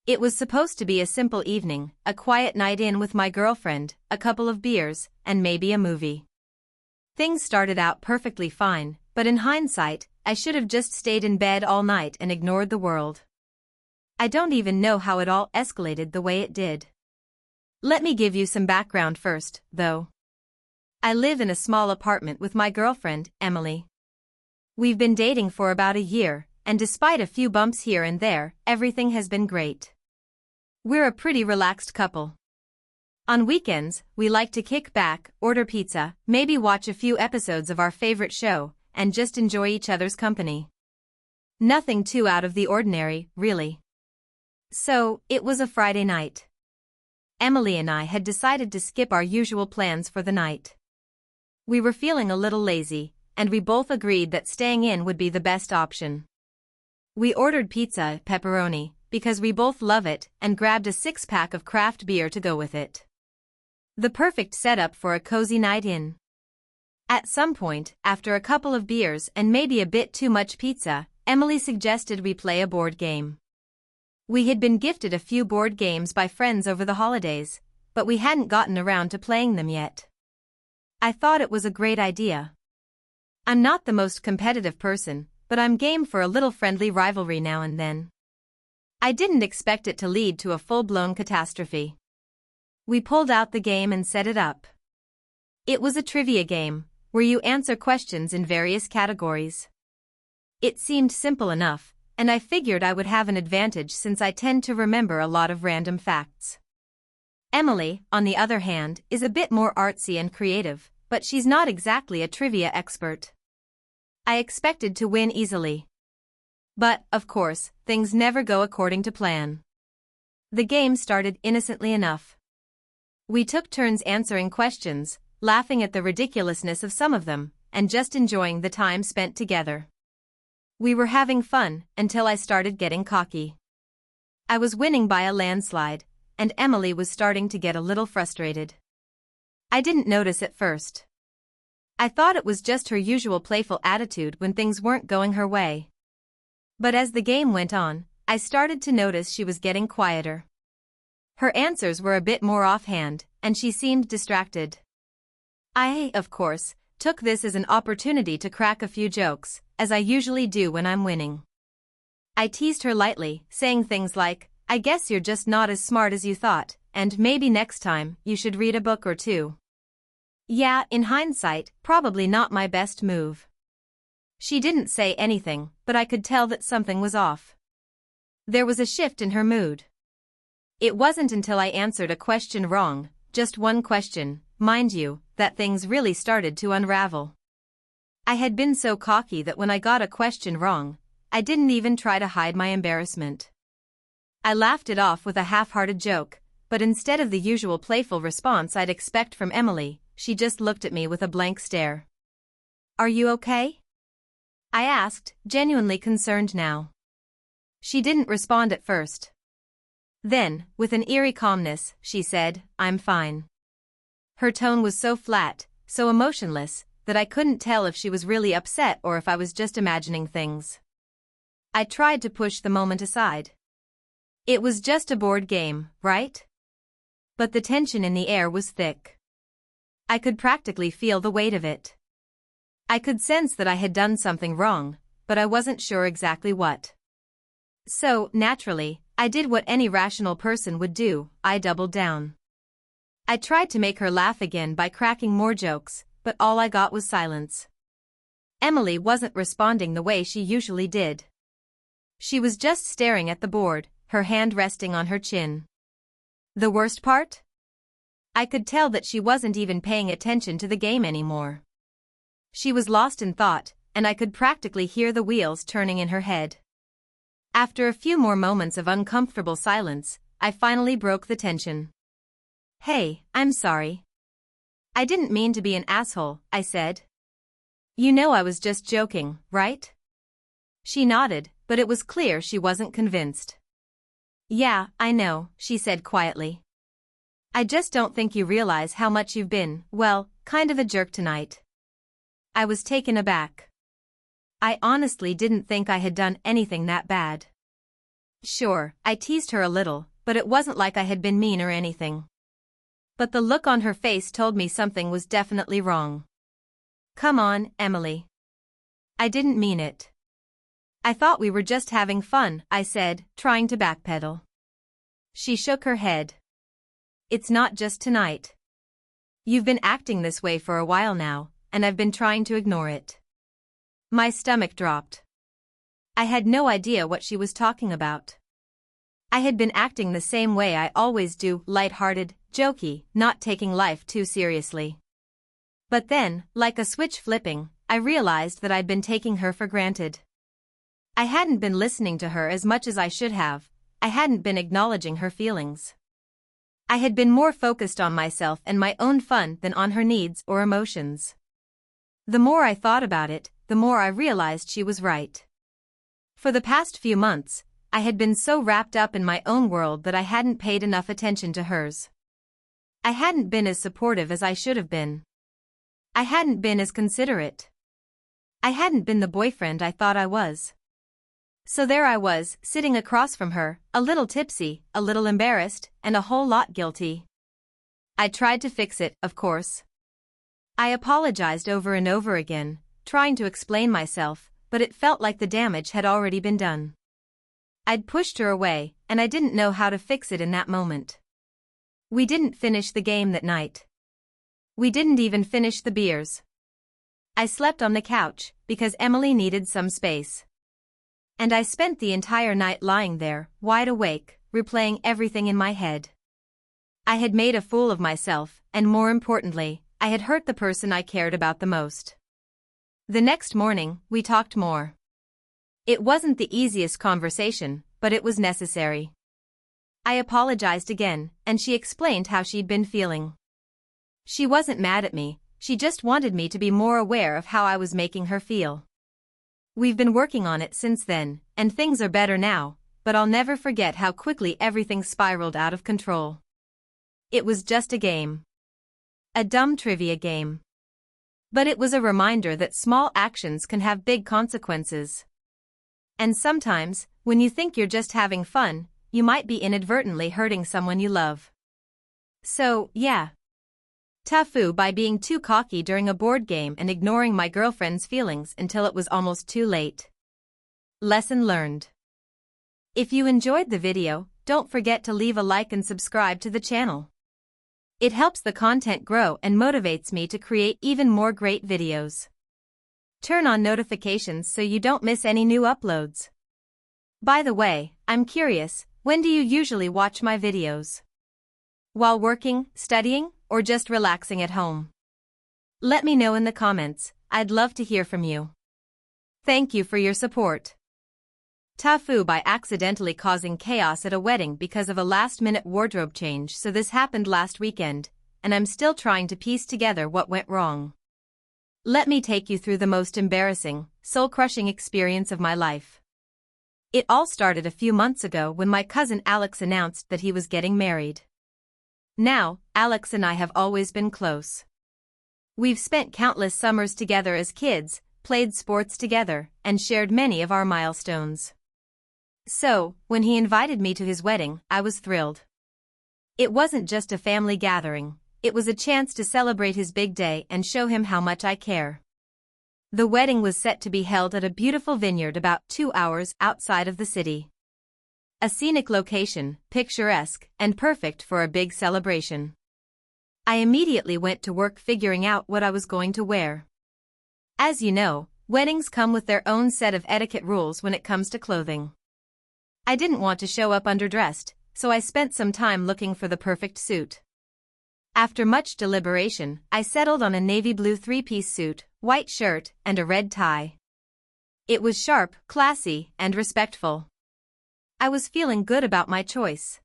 It was supposed to be a simple evening, a quiet night in with my girlfriend, a couple of beers, and maybe a movie. Things started out perfectly fine, but in hindsight, I should have just stayed in bed all night and ignored the world. I don't even know how it all escalated the way it did. Let me give you some background first, though. I live in a small apartment with my girlfriend, Emily. We've been dating for about a year, and despite a few bumps here and there, everything has been great. We're a pretty relaxed couple. On weekends, we like to kick back, order pizza, maybe watch a few episodes of our favorite show, and just enjoy each other's company. Nothing too out of the ordinary, really. So, it was a Friday night. Emily and I had decided to skip our usual plans for the night. We were feeling a little lazy, and we both agreed that staying in would be the best option. We ordered pizza, pepperoni, because we both love it, and grabbed a 6-pack of craft beer to go with it. The perfect setup for a cozy night in. At some point, after a couple of beers and maybe a bit too much pizza, Emily suggested we play a board game. We had been gifted a few board games by friends over the holidays, but we hadn't gotten around to playing them yet. I thought it was a great idea. I'm not the most competitive person, but I'm game for a little friendly rivalry now and then. I didn't expect it to lead to a full-blown catastrophe. We pulled out the game and set it up. It was a trivia game, where you answer questions in various categories. It seemed simple enough, and I figured I would have an advantage since I tend to remember a lot of random facts. Emily, on the other hand, is a bit more artsy and creative, but she's not exactly a trivia expert. I expected to win easily. But, of course, things never go according to plan. The game started innocently enough. We took turns answering questions, laughing at the ridiculousness of some of them, and just enjoying the time spent together. We were having fun until I started getting cocky. I was winning by a landslide, and Emily was starting to get a little frustrated. I didn't notice at first. I thought it was just her usual playful attitude when things weren't going her way. But as the game went on, I started to notice she was getting quieter. Her answers were a bit more offhand, and she seemed distracted. I, of course, took this as an opportunity to crack a few jokes, as I usually do when I'm winning. I teased her lightly, saying things like, "I guess you're just not as smart as you thought, and maybe next time, you should read a book or two." Yeah, in hindsight, probably not my best move. She didn't say anything, but I could tell that something was off. There was a shift in her mood. It wasn't until I answered a question wrong, just one question, mind you, that things really started to unravel. I had been so cocky that when I got a question wrong, I didn't even try to hide my embarrassment. I laughed it off with a half-hearted joke, but instead of the usual playful response I'd expect from Emily, she just looked at me with a blank stare. "Are you okay?" I asked, genuinely concerned now. She didn't respond at first. Then, with an eerie calmness, she said, "I'm fine." Her tone was so flat, so emotionless, that I couldn't tell if she was really upset or if I was just imagining things. I tried to push the moment aside. It was just a board game, right? But the tension in the air was thick. I could practically feel the weight of it. I could sense that I had done something wrong, but I wasn't sure exactly what. So, naturally, I did what any rational person would do, I doubled down. I tried to make her laugh again by cracking more jokes, but all I got was silence. Emily wasn't responding the way she usually did. She was just staring at the board, her hand resting on her chin. The worst part? I could tell that she wasn't even paying attention to the game anymore. She was lost in thought, and I could practically hear the wheels turning in her head. After a few more moments of uncomfortable silence, I finally broke the tension. "Hey, I'm sorry. I didn't mean to be an asshole," I said. "You know I was just joking, right?" She nodded, but it was clear she wasn't convinced. "Yeah, I know," she said quietly. "I just don't think you realize how much you've been, well, kind of a jerk tonight." I was taken aback. I honestly didn't think I had done anything that bad. Sure, I teased her a little, but it wasn't like I had been mean or anything. But the look on her face told me something was definitely wrong. Come on, Emily. I didn't mean it. I thought we were just having fun, I said, trying to backpedal. She shook her head. It's not just tonight. You've been acting this way for a while now, and I've been trying to ignore it. My stomach dropped. I had no idea what she was talking about. I had been acting the same way I always do, light-hearted, jokey, not taking life too seriously. But then, like a switch flipping, I realized that I'd been taking her for granted. I hadn't been listening to her as much as I should have. I hadn't been acknowledging her feelings. I had been more focused on myself and my own fun than on her needs or emotions. The more I thought about it, the more I realized she was right. For the past few months, I had been so wrapped up in my own world that I hadn't paid enough attention to hers. I hadn't been as supportive as I should have been. I hadn't been as considerate. I hadn't been the boyfriend I thought I was. So there I was, sitting across from her, a little tipsy, a little embarrassed, and a whole lot guilty. I tried to fix it, of course. I apologized over and over again, trying to explain myself, but it felt like the damage had already been done. I'd pushed her away, and I didn't know how to fix it in that moment. We didn't finish the game that night. We didn't even finish the beers. I slept on the couch, because Emily needed some space. And I spent the entire night lying there, wide awake, replaying everything in my head. I had made a fool of myself, and more importantly, I had hurt the person I cared about the most. The next morning, we talked more. It wasn't the easiest conversation, but it was necessary. I apologized again, and she explained how she'd been feeling. She wasn't mad at me, she just wanted me to be more aware of how I was making her feel. We've been working on it since then, and things are better now, but I'll never forget how quickly everything spiraled out of control. It was just a game. A dumb trivia game. But it was a reminder that small actions can have big consequences. And sometimes, when you think you're just having fun, you might be inadvertently hurting someone you love. So, yeah. TIFU by being too cocky during a board game and ignoring my girlfriend's feelings until it was almost too late. Lesson learned. If you enjoyed the video, don't forget to leave a like and subscribe to the channel. It helps the content grow and motivates me to create even more great videos. Turn on notifications so you don't miss any new uploads. By the way, I'm curious, when do you usually watch my videos? While working, studying, or just relaxing at home? Let me know in the comments, I'd love to hear from you. Thank you for your support. TIFU by accidentally causing chaos at a wedding because of a last-minute wardrobe change. So this happened last weekend, and I'm still trying to piece together what went wrong. Let me take you through the most embarrassing, soul-crushing experience of my life. It all started a few months ago when my cousin Alex announced that he was getting married. Now, Alex and I have always been close. We've spent countless summers together as kids, played sports together, and shared many of our milestones. So, when he invited me to his wedding, I was thrilled. It wasn't just a family gathering, it was a chance to celebrate his big day and show him how much I care. The wedding was set to be held at a beautiful vineyard about 2 hours outside of the city. A scenic location, picturesque, and perfect for a big celebration. I immediately went to work figuring out what I was going to wear. As you know, weddings come with their own set of etiquette rules when it comes to clothing. I didn't want to show up underdressed, so I spent some time looking for the perfect suit. After much deliberation, I settled on a navy blue 3-piece suit, white shirt, and a red tie. It was sharp, classy, and respectful. I was feeling good about my choice.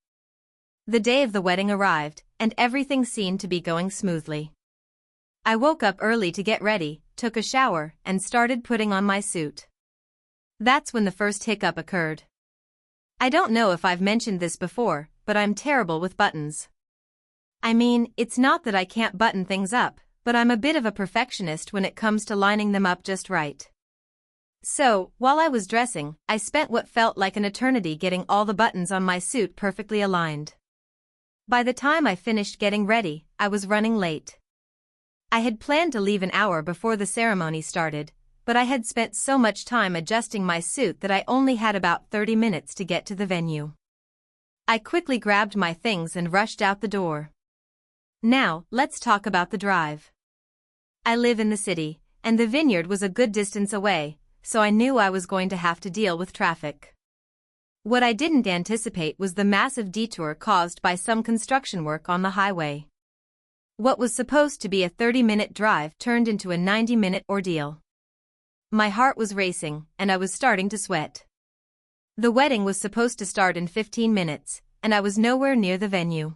The day of the wedding arrived, and everything seemed to be going smoothly. I woke up early to get ready, took a shower, and started putting on my suit. That's when the first hiccup occurred. I don't know if I've mentioned this before, but I'm terrible with buttons. I mean, it's not that I can't button things up, but I'm a bit of a perfectionist when it comes to lining them up just right. So, while I was dressing, I spent what felt like an eternity getting all the buttons on my suit perfectly aligned. By the time I finished getting ready, I was running late. I had planned to leave an hour before the ceremony started, but I had spent so much time adjusting my suit that I only had about 30 minutes to get to the venue. I quickly grabbed my things and rushed out the door. Now, let's talk about the drive. I live in the city, and the vineyard was a good distance away, so I knew I was going to have to deal with traffic. What I didn't anticipate was the massive detour caused by some construction work on the highway. What was supposed to be a 30-minute drive turned into a 90-minute ordeal. My heart was racing, and I was starting to sweat. The wedding was supposed to start in 15 minutes, and I was nowhere near the venue.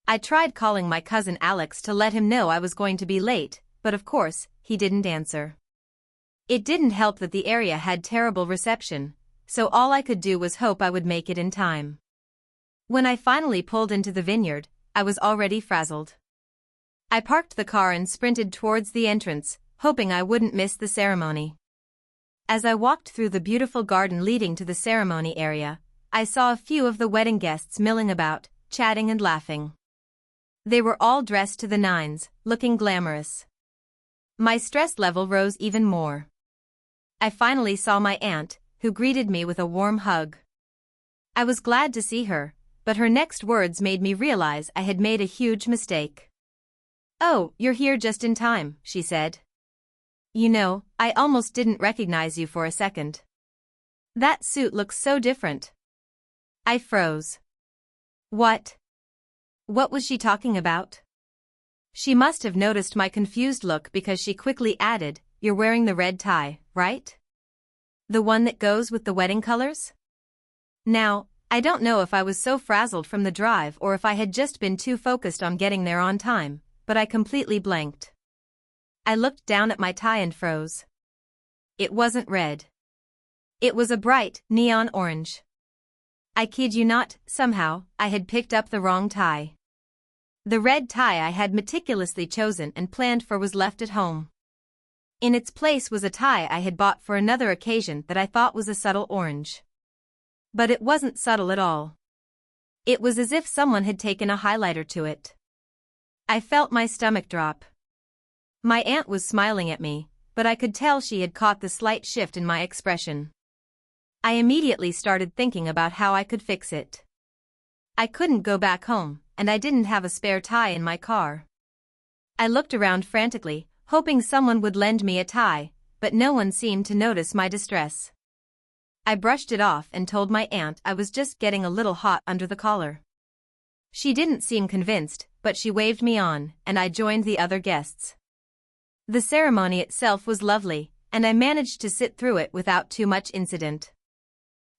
I tried calling my cousin Alex to let him know I was going to be late, but of course, he didn't answer. It didn't help that the area had terrible reception, so all I could do was hope I would make it in time. When I finally pulled into the vineyard, I was already frazzled. I parked the car and sprinted towards the entrance, hoping I wouldn't miss the ceremony. As I walked through the beautiful garden leading to the ceremony area, I saw a few of the wedding guests milling about, chatting and laughing. They were all dressed to the nines, looking glamorous. My stress level rose even more. I finally saw my aunt, who greeted me with a warm hug. I was glad to see her, but her next words made me realize I had made a huge mistake. "Oh, you're here just in time," she said. "You know, I almost didn't recognize you for a second. That suit looks so different." I froze. What? What was she talking about? She must have noticed my confused look because she quickly added, "You're wearing the red tie, right? The one that goes with the wedding colors?" Now, I don't know if I was so frazzled from the drive or if I had just been too focused on getting there on time, but I completely blanked. I looked down at my tie and froze. It wasn't red. It was a bright, neon orange. I kid you not, somehow, I had picked up the wrong tie. The red tie I had meticulously chosen and planned for was left at home. In its place was a tie I had bought for another occasion that I thought was a subtle orange. But it wasn't subtle at all. It was as if someone had taken a highlighter to it. I felt my stomach drop. My aunt was smiling at me, but I could tell she had caught the slight shift in my expression. I immediately started thinking about how I could fix it. I couldn't go back home, and I didn't have a spare tie in my car. I looked around frantically, hoping someone would lend me a tie, but no one seemed to notice my distress. I brushed it off and told my aunt I was just getting a little hot under the collar. She didn't seem convinced, but she waved me on, and I joined the other guests. The ceremony itself was lovely, and I managed to sit through it without too much incident.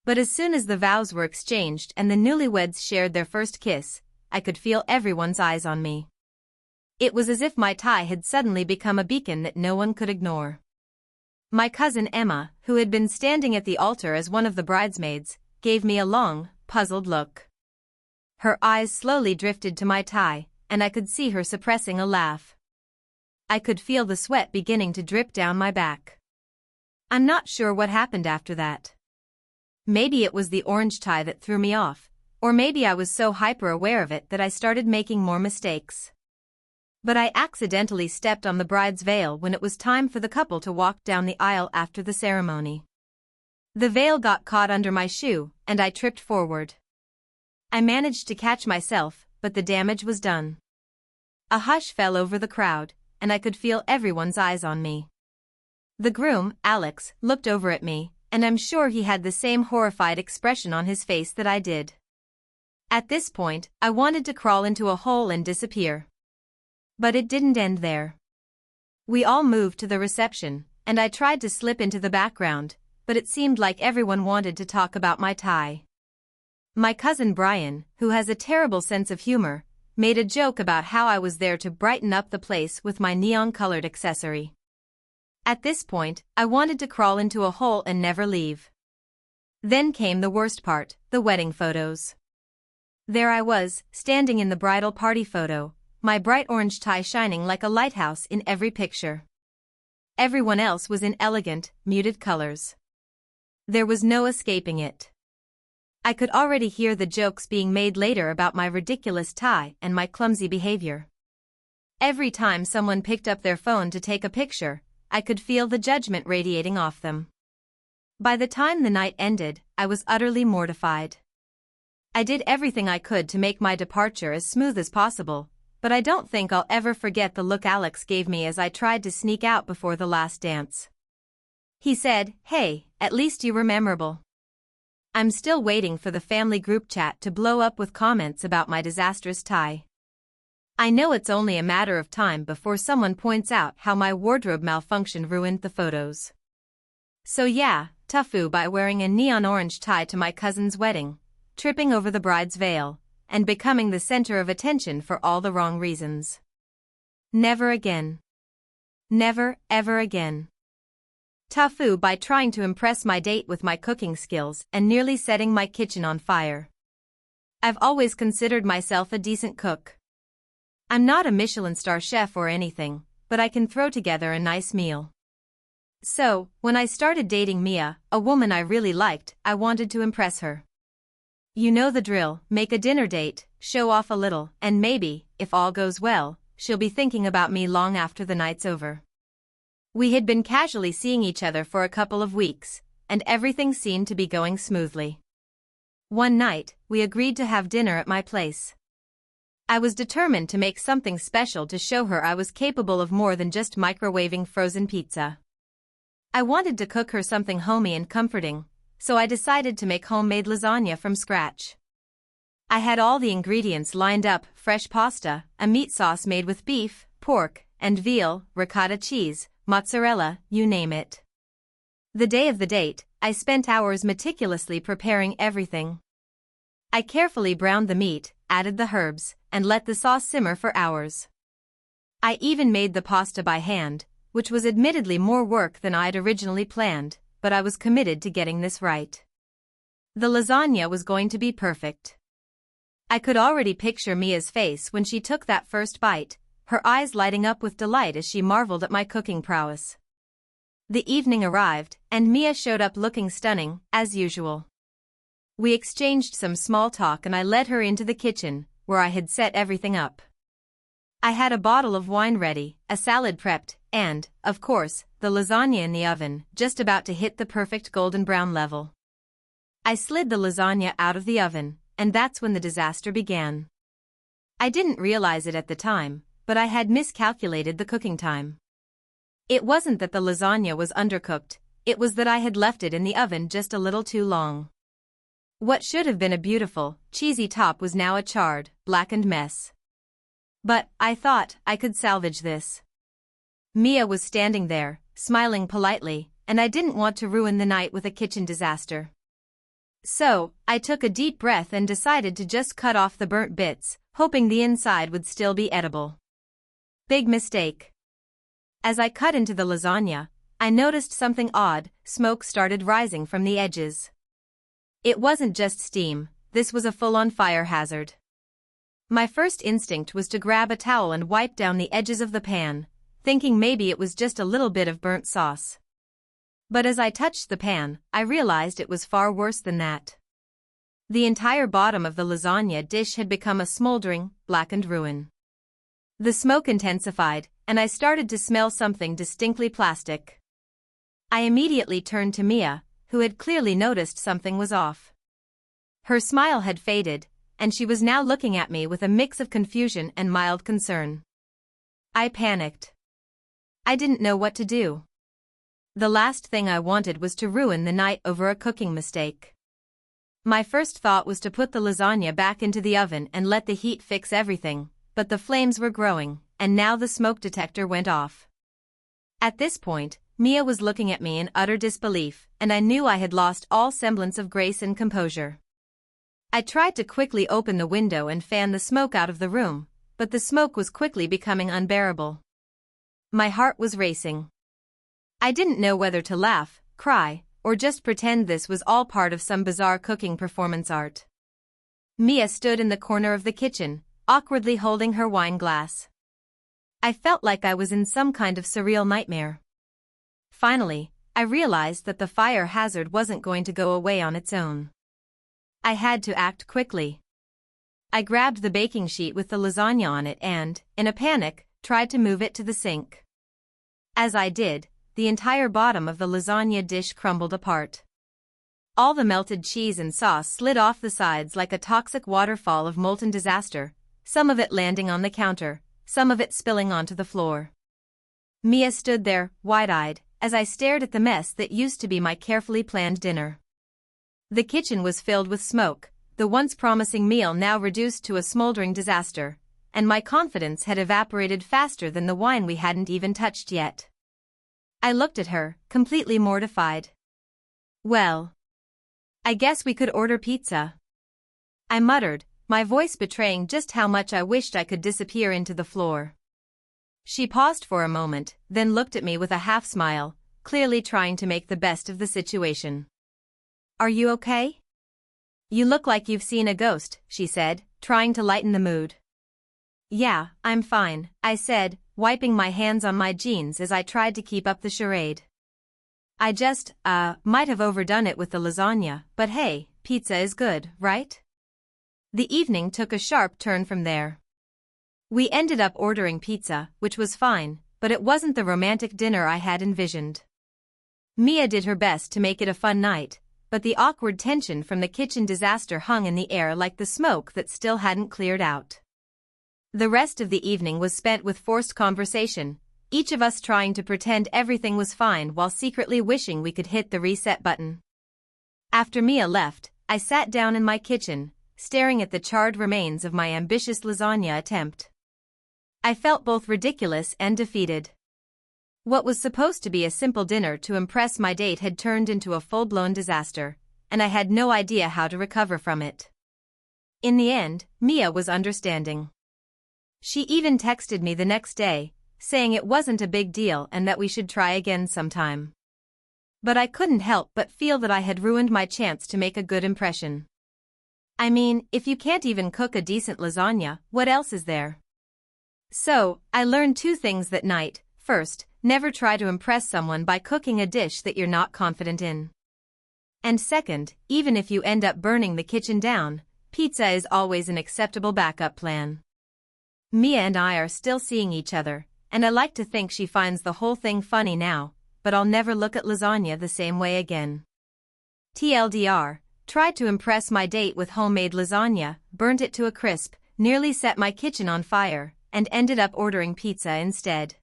But as soon as the vows were exchanged and the newlyweds shared their first kiss, I could feel everyone's eyes on me. It was as if my tie had suddenly become a beacon that no one could ignore. My cousin Emma, who had been standing at the altar as one of the bridesmaids, gave me a long, puzzled look. Her eyes slowly drifted to my tie, and I could see her suppressing a laugh. I could feel the sweat beginning to drip down my back. I'm not sure what happened after that. Maybe it was the orange tie that threw me off, or maybe I was so hyper-aware of it that I started making more mistakes. But I accidentally stepped on the bride's veil when it was time for the couple to walk down the aisle after the ceremony. The veil got caught under my shoe, and I tripped forward. I managed to catch myself, but the damage was done. A hush fell over the crowd, and I could feel everyone's eyes on me. The groom, Alex, looked over at me, and I'm sure he had the same horrified expression on his face that I did. At this point, I wanted to crawl into a hole and disappear. But it didn't end there. We all moved to the reception, and I tried to slip into the background, but it seemed like everyone wanted to talk about my tie. My cousin Brian, who has a terrible sense of humor, made a joke about how I was there to brighten up the place with my neon-colored accessory. At this point, I wanted to crawl into a hole and never leave. Then came the worst part, the wedding photos. There I was, standing in the bridal party photo, my bright orange tie shining like a lighthouse in every picture. everyone else was in elegant, muted colors. There was no escaping it. I could already hear the jokes being made later about my ridiculous tie and my clumsy behavior. Every time someone picked up their phone to take a picture, I could feel the judgment radiating off them. By the time the night ended, I was utterly mortified. I did everything I could to make my departure as smooth as possible, but I don't think I'll ever forget the look Alex gave me as I tried to sneak out before the last dance. He said, "Hey, at least you were memorable." I'm still waiting for the family group chat to blow up with comments about my disastrous tie. I know it's only a matter of time before someone points out how my wardrobe malfunction ruined the photos. So yeah, TIFU by wearing a neon orange tie to my cousin's wedding, tripping over the bride's veil, and becoming the center of attention for all the wrong reasons. Never again. Never, ever again. TIFU by trying to impress my date with my cooking skills and nearly setting my kitchen on fire. I've always considered myself a decent cook. I'm not a Michelin star chef or anything, but I can throw together a nice meal. So, when I started dating Mia, a woman I really liked, I wanted to impress her. You know the drill, make a dinner date, show off a little, and maybe, if all goes well, she'll be thinking about me long after the night's over. We had been casually seeing each other for a couple of weeks, and everything seemed to be going smoothly. One night, we agreed to have dinner at my place. I was determined to make something special to show her I was capable of more than just microwaving frozen pizza. I wanted to cook her something homey and comforting, so I decided to make homemade lasagna from scratch. I had all the ingredients lined up: fresh pasta, a meat sauce made with beef, pork, and veal, ricotta cheese, mozzarella, you name it. The day of the date, I spent hours meticulously preparing everything. I carefully browned the meat, added the herbs, and let the sauce simmer for hours. I even made the pasta by hand, which was admittedly more work than I'd originally planned, but I was committed to getting this right. The lasagna was going to be perfect. I could already picture Mia's face when she took that first bite, her eyes lighting up with delight as she marveled at my cooking prowess. The evening arrived, and Mia showed up looking stunning, as usual. We exchanged some small talk and I led her into the kitchen, where I had set everything up. I had a bottle of wine ready, a salad prepped, and, of course, the lasagna in the oven, just about to hit the perfect golden brown level. I slid the lasagna out of the oven, and that's when the disaster began. I didn't realize it at the time, but I had miscalculated the cooking time. It wasn't that the lasagna was undercooked, it was that I had left it in the oven just a little too long. What should have been a beautiful, cheesy top was now a charred, blackened mess. But, I thought, I could salvage this. Mia was standing there, smiling politely, and I didn't want to ruin the night with a kitchen disaster. So, I took a deep breath and decided to just cut off the burnt bits, hoping the inside would still be edible. Big mistake. As I cut into the lasagna, I noticed something odd: smoke started rising from the edges. It wasn't just steam, this was a full-on fire hazard. My first instinct was to grab a towel and wipe down the edges of the pan, thinking maybe it was just a little bit of burnt sauce. But as I touched the pan, I realized it was far worse than that. The entire bottom of the lasagna dish had become a smoldering, blackened ruin. The smoke intensified, and I started to smell something distinctly plastic. I immediately turned to Mia, who had clearly noticed something was off. Her smile had faded, and she was now looking at me with a mix of confusion and mild concern. I panicked. I didn't know what to do. The last thing I wanted was to ruin the night over a cooking mistake. My first thought was to put the lasagna back into the oven and let the heat fix everything, but the flames were growing, and now the smoke detector went off. At this point, Mia was looking at me in utter disbelief, and I knew I had lost all semblance of grace and composure. I tried to quickly open the window and fan the smoke out of the room, but the smoke was quickly becoming unbearable. My heart was racing. I didn't know whether to laugh, cry, or just pretend this was all part of some bizarre cooking performance art. Mia stood in the corner of the kitchen, awkwardly holding her wine glass. I felt like I was in some kind of surreal nightmare. Finally, I realized that the fire hazard wasn't going to go away on its own. I had to act quickly. I grabbed the baking sheet with the lasagna on it and, in a panic, tried to move it to the sink. As I did, the entire bottom of the lasagna dish crumbled apart. All the melted cheese and sauce slid off the sides like a toxic waterfall of molten disaster, some of it landing on the counter, some of it spilling onto the floor. Mia stood there, wide-eyed, as I stared at the mess that used to be my carefully planned dinner. The kitchen was filled with smoke, the once promising meal now reduced to a smoldering disaster, and my confidence had evaporated faster than the wine we hadn't even touched yet. I looked at her, completely mortified. "Well, I guess we could order pizza," I muttered, my voice betraying just how much I wished I could disappear into the floor. She paused for a moment, then looked at me with a half-smile, clearly trying to make the best of the situation. "Are you okay? You look like you've seen a ghost," she said, trying to lighten the mood. "Yeah, I'm fine," I said, wiping my hands on my jeans as I tried to keep up the charade. "I just, might have overdone it with the lasagna, but hey, pizza is good, right?" The evening took a sharp turn from there. We ended up ordering pizza, which was fine, but it wasn't the romantic dinner I had envisioned. Mia did her best to make it a fun night, but the awkward tension from the kitchen disaster hung in the air like the smoke that still hadn't cleared out. The rest of the evening was spent with forced conversation, each of us trying to pretend everything was fine while secretly wishing we could hit the reset button. After Mia left, I sat down in my kitchen, staring at the charred remains of my ambitious lasagna attempt. I felt both ridiculous and defeated. What was supposed to be a simple dinner to impress my date had turned into a full-blown disaster, and I had no idea how to recover from it. In the end, Mia was understanding. She even texted me the next day, saying it wasn't a big deal and that we should try again sometime. But I couldn't help but feel that I had ruined my chance to make a good impression. I mean, if you can't even cook a decent lasagna, what else is there? So, I learned two things that night. First, never try to impress someone by cooking a dish that you're not confident in. And second, even if you end up burning the kitchen down, pizza is always an acceptable backup plan. Mia and I are still seeing each other, and I like to think she finds the whole thing funny now, but I'll never look at lasagna the same way again. TLDR, tried to impress my date with homemade lasagna, burnt it to a crisp, nearly set my kitchen on fire, and ended up ordering pizza instead.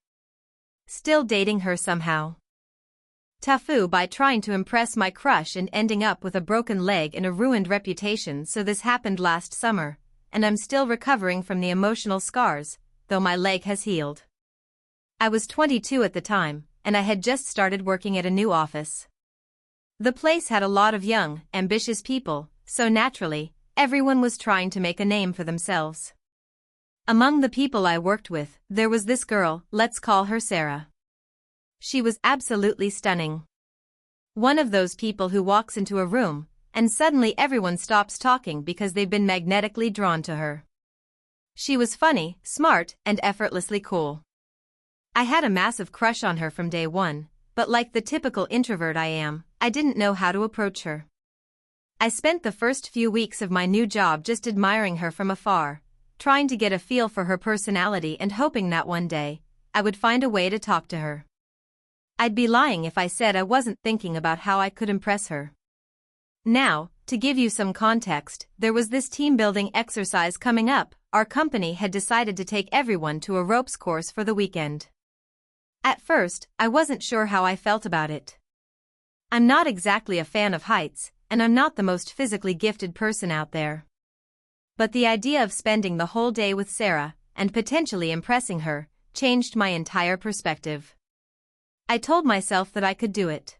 Still dating her somehow. TIFU by trying to impress my crush and ending up with a broken leg and a ruined reputation. So this happened last summer, and I'm still recovering from the emotional scars, though my leg has healed. I was 22 at the time, and I had just started working at a new office. The place had a lot of young, ambitious people, so naturally, everyone was trying to make a name for themselves. Among the people I worked with, there was this girl, let's call her Sarah. She was absolutely stunning. One of those people who walks into a room, and suddenly everyone stops talking because they've been magnetically drawn to her. She was funny, smart, and effortlessly cool. I had a massive crush on her from day one, but like the typical introvert I am, I didn't know how to approach her. I spent the first few weeks of my new job just admiring her from afar, trying to get a feel for her personality and hoping that one day, I would find a way to talk to her. I'd be lying if I said I wasn't thinking about how I could impress her. Now, to give you some context, there was this team-building exercise coming up. Our company had decided to take everyone to a ropes course for the weekend. At first, I wasn't sure how I felt about it. I'm not exactly a fan of heights, and I'm not the most physically gifted person out there. But the idea of spending the whole day with Sarah, and potentially impressing her, changed my entire perspective. I told myself that I could do it.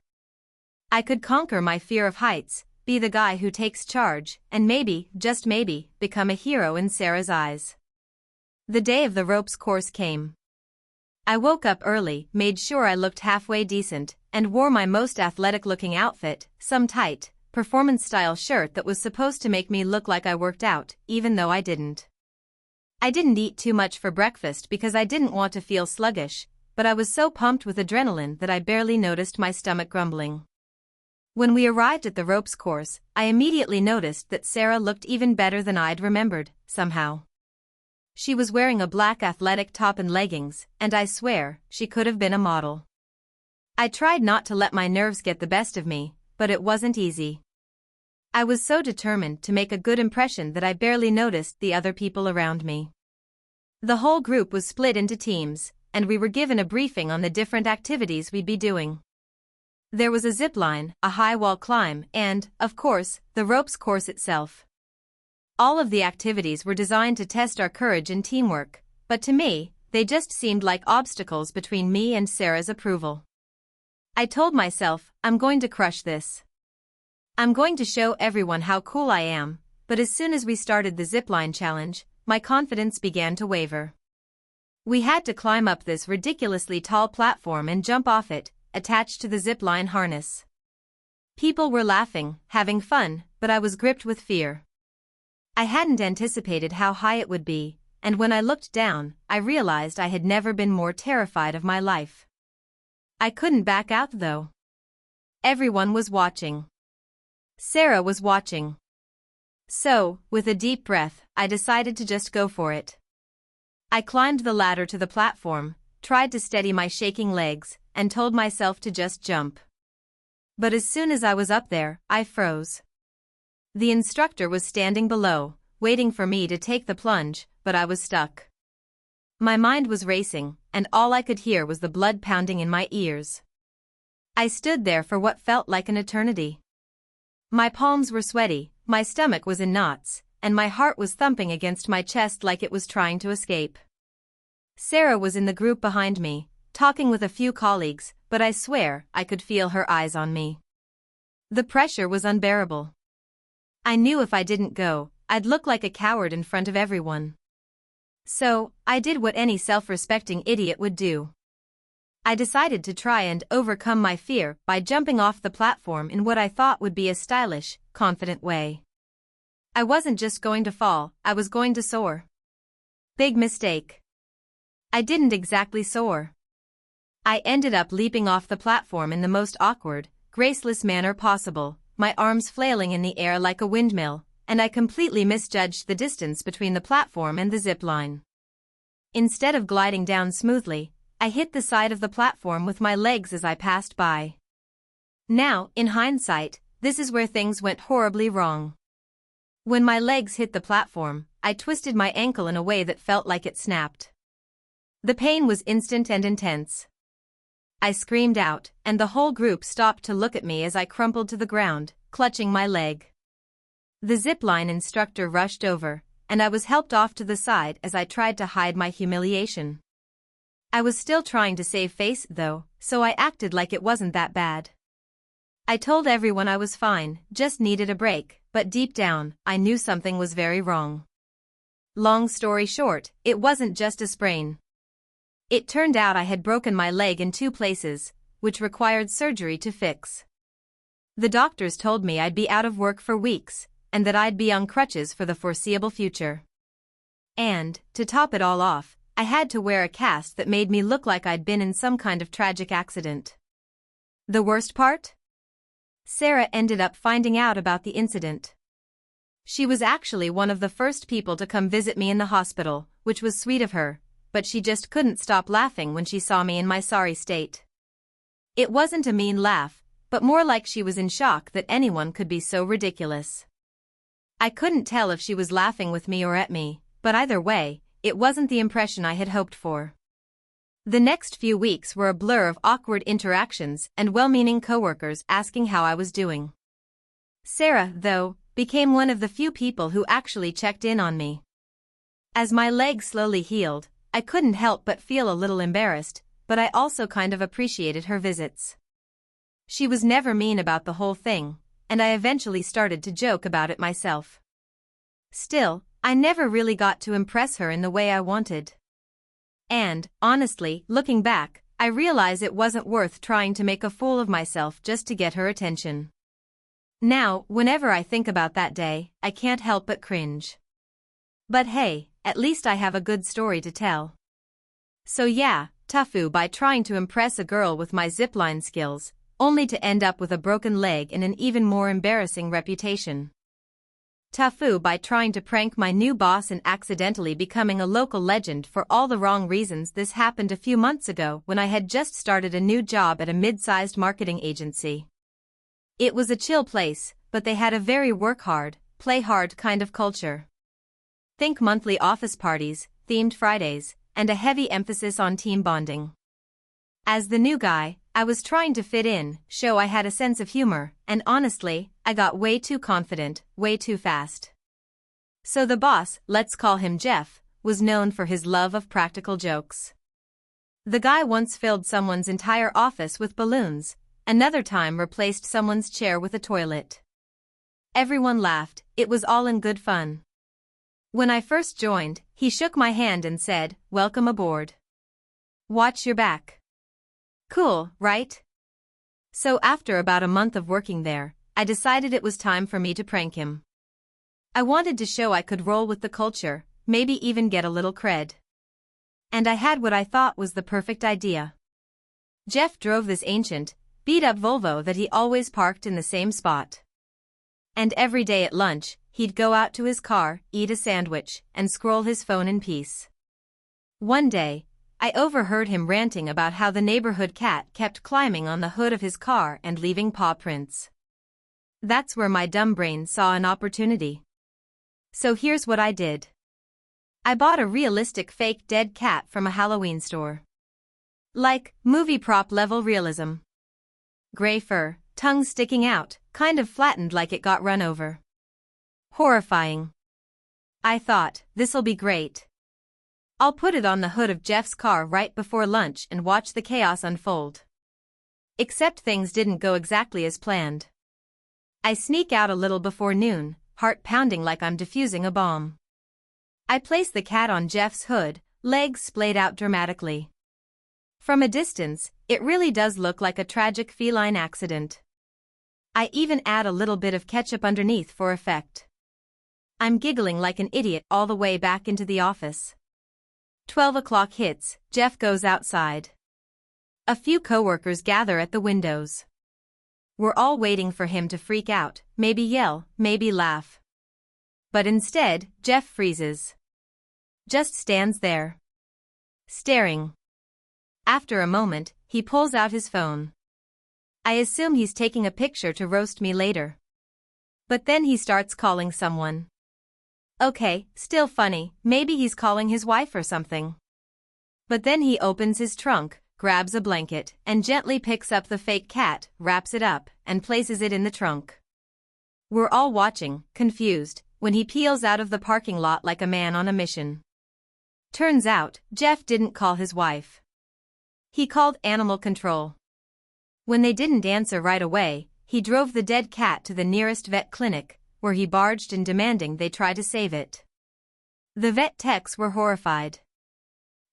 I could conquer my fear of heights, be the guy who takes charge, and maybe, just maybe, become a hero in Sarah's eyes. The day of the ropes course came. I woke up early, made sure I looked halfway decent, and wore my most athletic-looking outfit, some tight, performance-style shirt that was supposed to make me look like I worked out, even though I didn't. I didn't eat too much for breakfast because I didn't want to feel sluggish, but I was so pumped with adrenaline that I barely noticed my stomach grumbling. When we arrived at the ropes course, I immediately noticed that Sarah looked even better than I'd remembered, somehow. She was wearing a black athletic top and leggings, and I swear, she could have been a model. I tried not to let my nerves get the best of me, but it wasn't easy. I was so determined to make a good impression that I barely noticed the other people around me. The whole group was split into teams, and we were given a briefing on the different activities we'd be doing. There was a zip line, a high wall climb, and, of course, the ropes course itself. All of the activities were designed to test our courage and teamwork, but to me, they just seemed like obstacles between me and Sarah's approval. I told myself, I'm going to crush this. I'm going to show everyone how cool I am, but as soon as we started the zipline challenge, my confidence began to waver. We had to climb up this ridiculously tall platform and jump off it, attached to the zipline harness. People were laughing, having fun, but I was gripped with fear. I hadn't anticipated how high it would be, and when I looked down, I realized I had never been more terrified of my life. I couldn't back out though. Everyone was watching. Sarah was watching. So, with a deep breath, I decided to just go for it. I climbed the ladder to the platform, tried to steady my shaking legs, and told myself to just jump. But as soon as I was up there, I froze. The instructor was standing below, waiting for me to take the plunge, but I was stuck. My mind was racing, and all I could hear was the blood pounding in my ears. I stood there for what felt like an eternity. My palms were sweaty, my stomach was in knots, and my heart was thumping against my chest like it was trying to escape. Sarah was in the group behind me, talking with a few colleagues, but I swear I could feel her eyes on me. The pressure was unbearable. I knew if I didn't go, I'd look like a coward in front of everyone. So, I did what any self-respecting idiot would do. I decided to try and overcome my fear by jumping off the platform in what I thought would be a stylish, confident way. I wasn't just going to fall, I was going to soar. Big mistake. I didn't exactly soar. I ended up leaping off the platform in the most awkward, graceless manner possible, my arms flailing in the air like a windmill, and I completely misjudged the distance between the platform and the zip line. Instead of gliding down smoothly, I hit the side of the platform with my legs as I passed by. Now, in hindsight, this is where things went horribly wrong. When my legs hit the platform, I twisted my ankle in a way that felt like it snapped. The pain was instant and intense. I screamed out, and the whole group stopped to look at me as I crumpled to the ground, clutching my leg. The zipline instructor rushed over, and I was helped off to the side as I tried to hide my humiliation. I was still trying to save face though, so I acted like it wasn't that bad. I told everyone I was fine, just needed a break, but deep down, I knew something was very wrong. Long story short, it wasn't just a sprain. It turned out I had broken my leg in 2 places, which required surgery to fix. The doctors told me I'd be out of work for weeks, and that I'd be on crutches for the foreseeable future. And, to top it all off, I had to wear a cast that made me look like I'd been in some kind of tragic accident. The worst part? Sarah ended up finding out about the incident. She was actually one of the first people to come visit me in the hospital, which was sweet of her, but she just couldn't stop laughing when she saw me in my sorry state. It wasn't a mean laugh, but more like she was in shock that anyone could be so ridiculous. I couldn't tell if she was laughing with me or at me, but either way, it wasn't the impression I had hoped for. The next few weeks were a blur of awkward interactions and well-meaning coworkers asking how I was doing. Sarah, though, became one of the few people who actually checked in on me. As my leg slowly healed, I couldn't help but feel a little embarrassed, but I also kind of appreciated her visits. She was never mean about the whole thing, and I eventually started to joke about it myself. Still, I never really got to impress her in the way I wanted. And, honestly, looking back, I realize it wasn't worth trying to make a fool of myself just to get her attention. Now, whenever I think about that day, I can't help but cringe. But hey, at least I have a good story to tell. So yeah, TIFU by trying to impress a girl with my zipline skills, only to end up with a broken leg and an even more embarrassing reputation. TIFU by trying to prank my new boss and accidentally becoming a local legend for all the wrong reasons. This happened a few months ago when I had just started a new job at a mid-sized marketing agency. It was a chill place, but they had a very work hard, play hard kind of culture. Think monthly office parties, themed Fridays, and a heavy emphasis on team bonding. As the new guy, I was trying to fit in, show I had a sense of humor, and honestly, I got way too confident, way too fast. So the boss, let's call him Jeff, was known for his love of practical jokes. The guy once filled someone's entire office with balloons, another time replaced someone's chair with a toilet. Everyone laughed, it was all in good fun. When I first joined, he shook my hand and said, "Welcome aboard. Watch your back." Cool, right? So after about a month of working there, I decided it was time for me to prank him. I wanted to show I could roll with the culture, maybe even get a little cred. And I had what I thought was the perfect idea. Jeff drove this ancient, beat-up Volvo that he always parked in the same spot. And every day at lunch, he'd go out to his car, eat a sandwich, and scroll his phone in peace. One day, I overheard him ranting about how the neighborhood cat kept climbing on the hood of his car and leaving paw prints. That's where my dumb brain saw an opportunity. So here's what I did. I bought a realistic fake dead cat from a Halloween store. Like, movie prop level realism. Gray fur, tongue sticking out, kind of flattened like it got run over. Horrifying. I thought, this'll be great. I'll put it on the hood of Jeff's car right before lunch and watch the chaos unfold. Except things didn't go exactly as planned. I sneak out a little before noon, heart pounding like I'm defusing a bomb. I place the cat on Jeff's hood, legs splayed out dramatically. From a distance, it really does look like a tragic feline accident. I even add a little bit of ketchup underneath for effect. I'm giggling like an idiot all the way back into the office. 12 o'clock hits, Jeff goes outside. A few coworkers gather at the windows. We're all waiting for him to freak out, maybe yell, maybe laugh. But instead, Jeff freezes. Just stands there. Staring. After a moment, he pulls out his phone. I assume he's taking a picture to roast me later. But then he starts calling someone. Okay, still funny, maybe he's calling his wife or something. But then he opens his trunk, grabs a blanket, and gently picks up the fake cat, wraps it up, and places it in the trunk. We're all watching, confused, when he peels out of the parking lot like a man on a mission. Turns out, Jeff didn't call his wife. He called animal control. When they didn't answer right away, he drove the dead cat to the nearest vet clinic, where he barged in demanding they try to save it. The vet techs were horrified.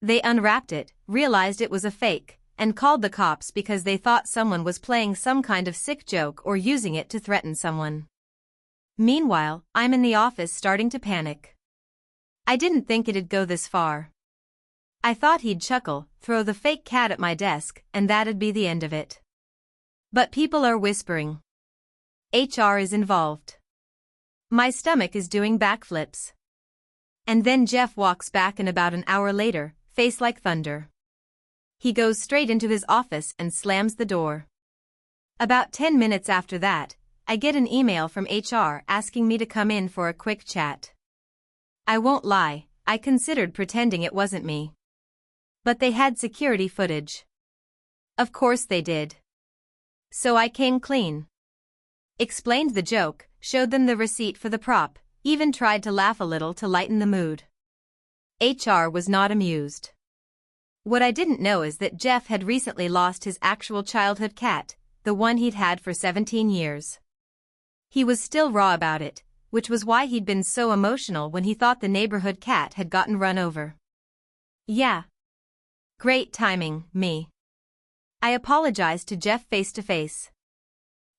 They unwrapped it, realized it was a fake, and called the cops because they thought someone was playing some kind of sick joke or using it to threaten someone. Meanwhile, I'm in the office starting to panic. I didn't think it'd go this far. I thought he'd chuckle, throw the fake cat at my desk, and that'd be the end of it. But people are whispering. HR is involved. My stomach is doing backflips. And then Jeff walks back in about an hour later, face like thunder. He goes straight into his office and slams the door. About 10 minutes after that, I get an email from HR asking me to come in for a quick chat. I won't lie, I considered pretending it wasn't me. But they had security footage. Of course they did. So I came clean. Explained the joke, showed them the receipt for the prop, even tried to laugh a little to lighten the mood. HR was not amused. What I didn't know is that Jeff had recently lost his actual childhood cat, the one he'd had for 17 years. He was still raw about it, which was why he'd been so emotional when he thought the neighborhood cat had gotten run over. Yeah. Great timing, me. I apologized to Jeff face to face.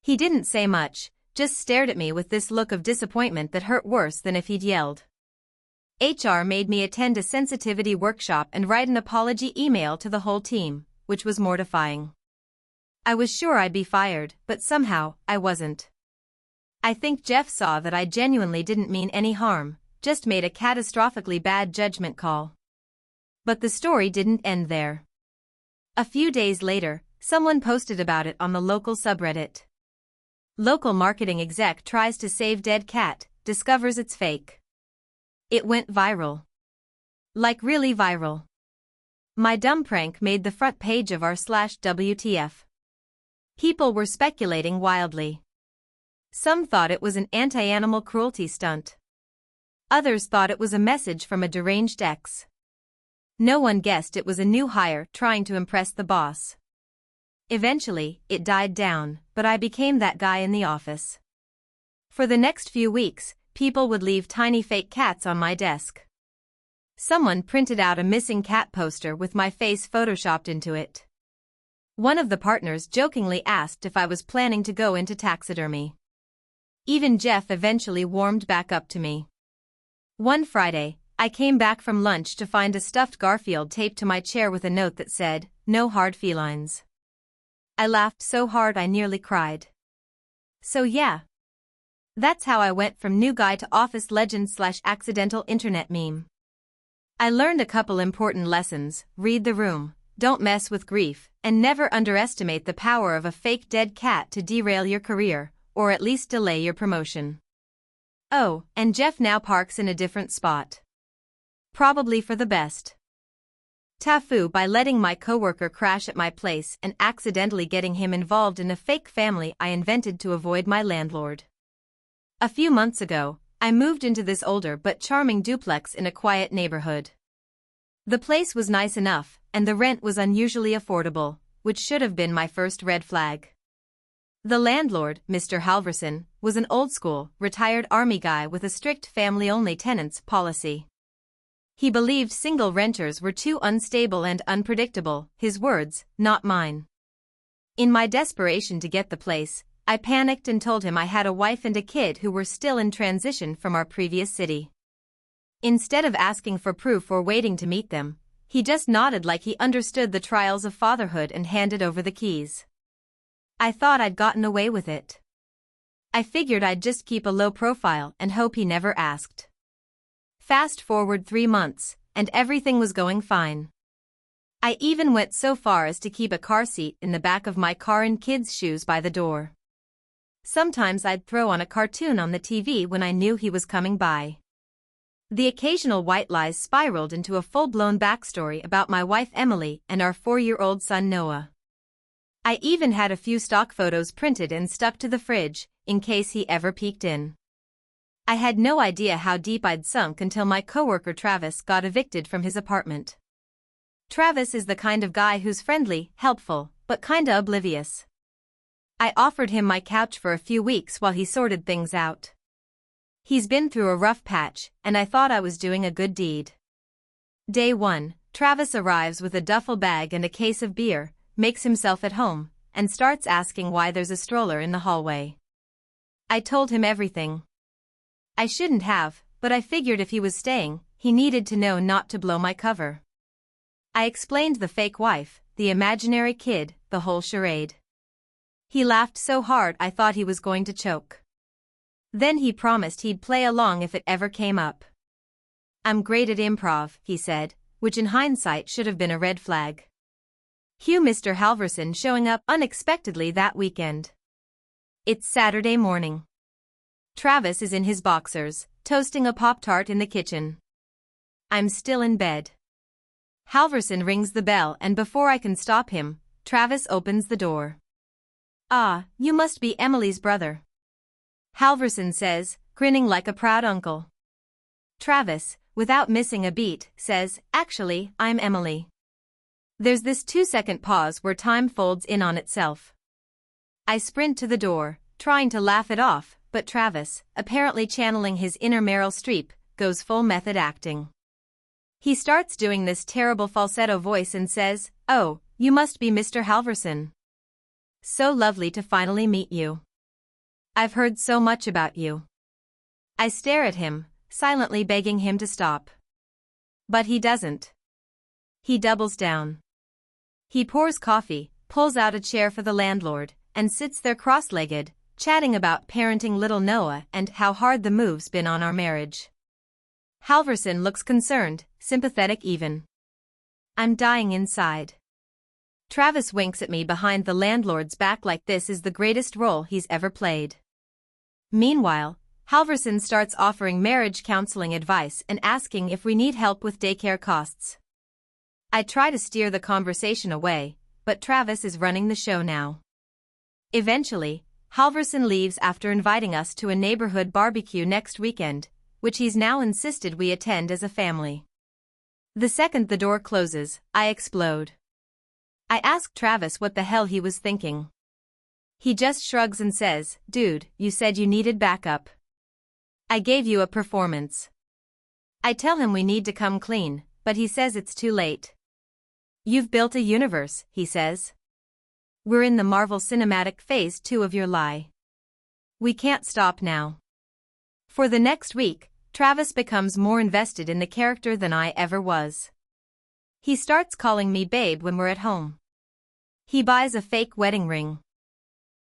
He didn't say much, just stared at me with this look of disappointment that hurt worse than if he'd yelled. HR made me attend a sensitivity workshop and write an apology email to the whole team, which was mortifying. I was sure I'd be fired, but somehow, I wasn't. I think Jeff saw that I genuinely didn't mean any harm, just made a catastrophically bad judgment call. But the story didn't end there. A few days later, someone posted about it on the local subreddit. Local marketing exec tries to save dead cat, discovers it's fake. It went viral. Like really viral. My dumb prank made the front page of r/WTF. People were speculating wildly. Some thought it was an anti-animal cruelty stunt. Others thought it was a message from a deranged ex. No one guessed it was a new hire trying to impress the boss. Eventually, it died down, but I became that guy in the office. For the next few weeks, people would leave tiny fake cats on my desk. Someone printed out a missing cat poster with my face photoshopped into it. One of the partners jokingly asked if I was planning to go into taxidermy. Even Jeff eventually warmed back up to me. One Friday, I came back from lunch to find a stuffed Garfield taped to my chair with a note that said, "No hard felines." I laughed so hard I nearly cried. So yeah. That's how I went from new guy to office legend/accidental internet meme. I learned a couple important lessons: read the room, don't mess with grief, and never underestimate the power of a fake dead cat to derail your career, or at least delay your promotion. Oh, and Jeff now parks in a different spot. Probably for the best. TIFU by letting my coworker crash at my place and accidentally getting him involved in a fake family I invented to avoid my landlord. A few months ago, I moved into this older but charming duplex in a quiet neighborhood. The place was nice enough, and the rent was unusually affordable, which should have been my first red flag. The landlord, Mr. Halverson, was an old-school, retired army guy with a strict family-only tenants policy. He believed single renters were too unstable and unpredictable, his words, not mine. In my desperation to get the place, I panicked and told him I had a wife and a kid who were still in transition from our previous city. Instead of asking for proof or waiting to meet them, he just nodded like he understood the trials of fatherhood and handed over the keys. I thought I'd gotten away with it. I figured I'd just keep a low profile and hope he never asked. Fast forward 3 months, and everything was going fine. I even went so far as to keep a car seat in the back of my car and kids' shoes by the door. Sometimes I'd throw on a cartoon on the TV when I knew he was coming by. The occasional white lies spiraled into a full-blown backstory about my wife Emily and our 4-year-old son Noah. I even had a few stock photos printed and stuck to the fridge, in case he ever peeked in. I had no idea how deep I'd sunk until my coworker Travis got evicted from his apartment. Travis is the kind of guy who's friendly, helpful, but kinda oblivious. I offered him my couch for a few weeks while he sorted things out. He's been through a rough patch, and I thought I was doing a good deed. Day 1, Travis arrives with a duffel bag and a case of beer, makes himself at home, and starts asking why there's a stroller in the hallway. I told him everything. I shouldn't have, but I figured if he was staying, he needed to know not to blow my cover. I explained the fake wife, the imaginary kid, the whole charade. He laughed so hard I thought he was going to choke. Then he promised he'd play along if it ever came up. "I'm great at improv," he said, which in hindsight should have been a red flag. Cue Mr. Halverson showing up unexpectedly that weekend. It's Saturday morning. Travis is in his boxers, toasting a Pop-Tart in the kitchen. I'm still in bed. Halverson rings the bell and before I can stop him, Travis opens the door. "Ah, you must be Emily's brother," Halverson says, grinning like a proud uncle. Travis, without missing a beat, says, "Actually, I'm Emily." There's this 2-second pause where time folds in on itself. I sprint to the door, trying to laugh it off, but Travis, apparently channeling his inner Meryl Streep, goes full method acting. He starts doing this terrible falsetto voice and says, "Oh, you must be Mr. Halverson. So lovely to finally meet you. I've heard so much about you." I stare at him, silently begging him to stop. But he doesn't. He doubles down. He pours coffee, pulls out a chair for the landlord, and sits there cross-legged, chatting about parenting little Noah and how hard the move's been on our marriage. Halverson looks concerned, sympathetic even. I'm dying inside. Travis winks at me behind the landlord's back like this is the greatest role he's ever played. Meanwhile, Halverson starts offering marriage counseling advice and asking if we need help with daycare costs. I try to steer the conversation away, but Travis is running the show now. Eventually, Halverson leaves after inviting us to a neighborhood barbecue next weekend, which he's now insisted we attend as a family. The second the door closes, I explode. I ask Travis what the hell he was thinking. He just shrugs and says, "Dude, you said you needed backup. I gave you a performance." I tell him we need to come clean, but he says it's too late. "You've built a universe," he says. "We're in the Marvel Cinematic Phase 2 of your lie. We can't stop now." For the next week, Travis becomes more invested in the character than I ever was. He starts calling me babe when we're at home. He buys a fake wedding ring.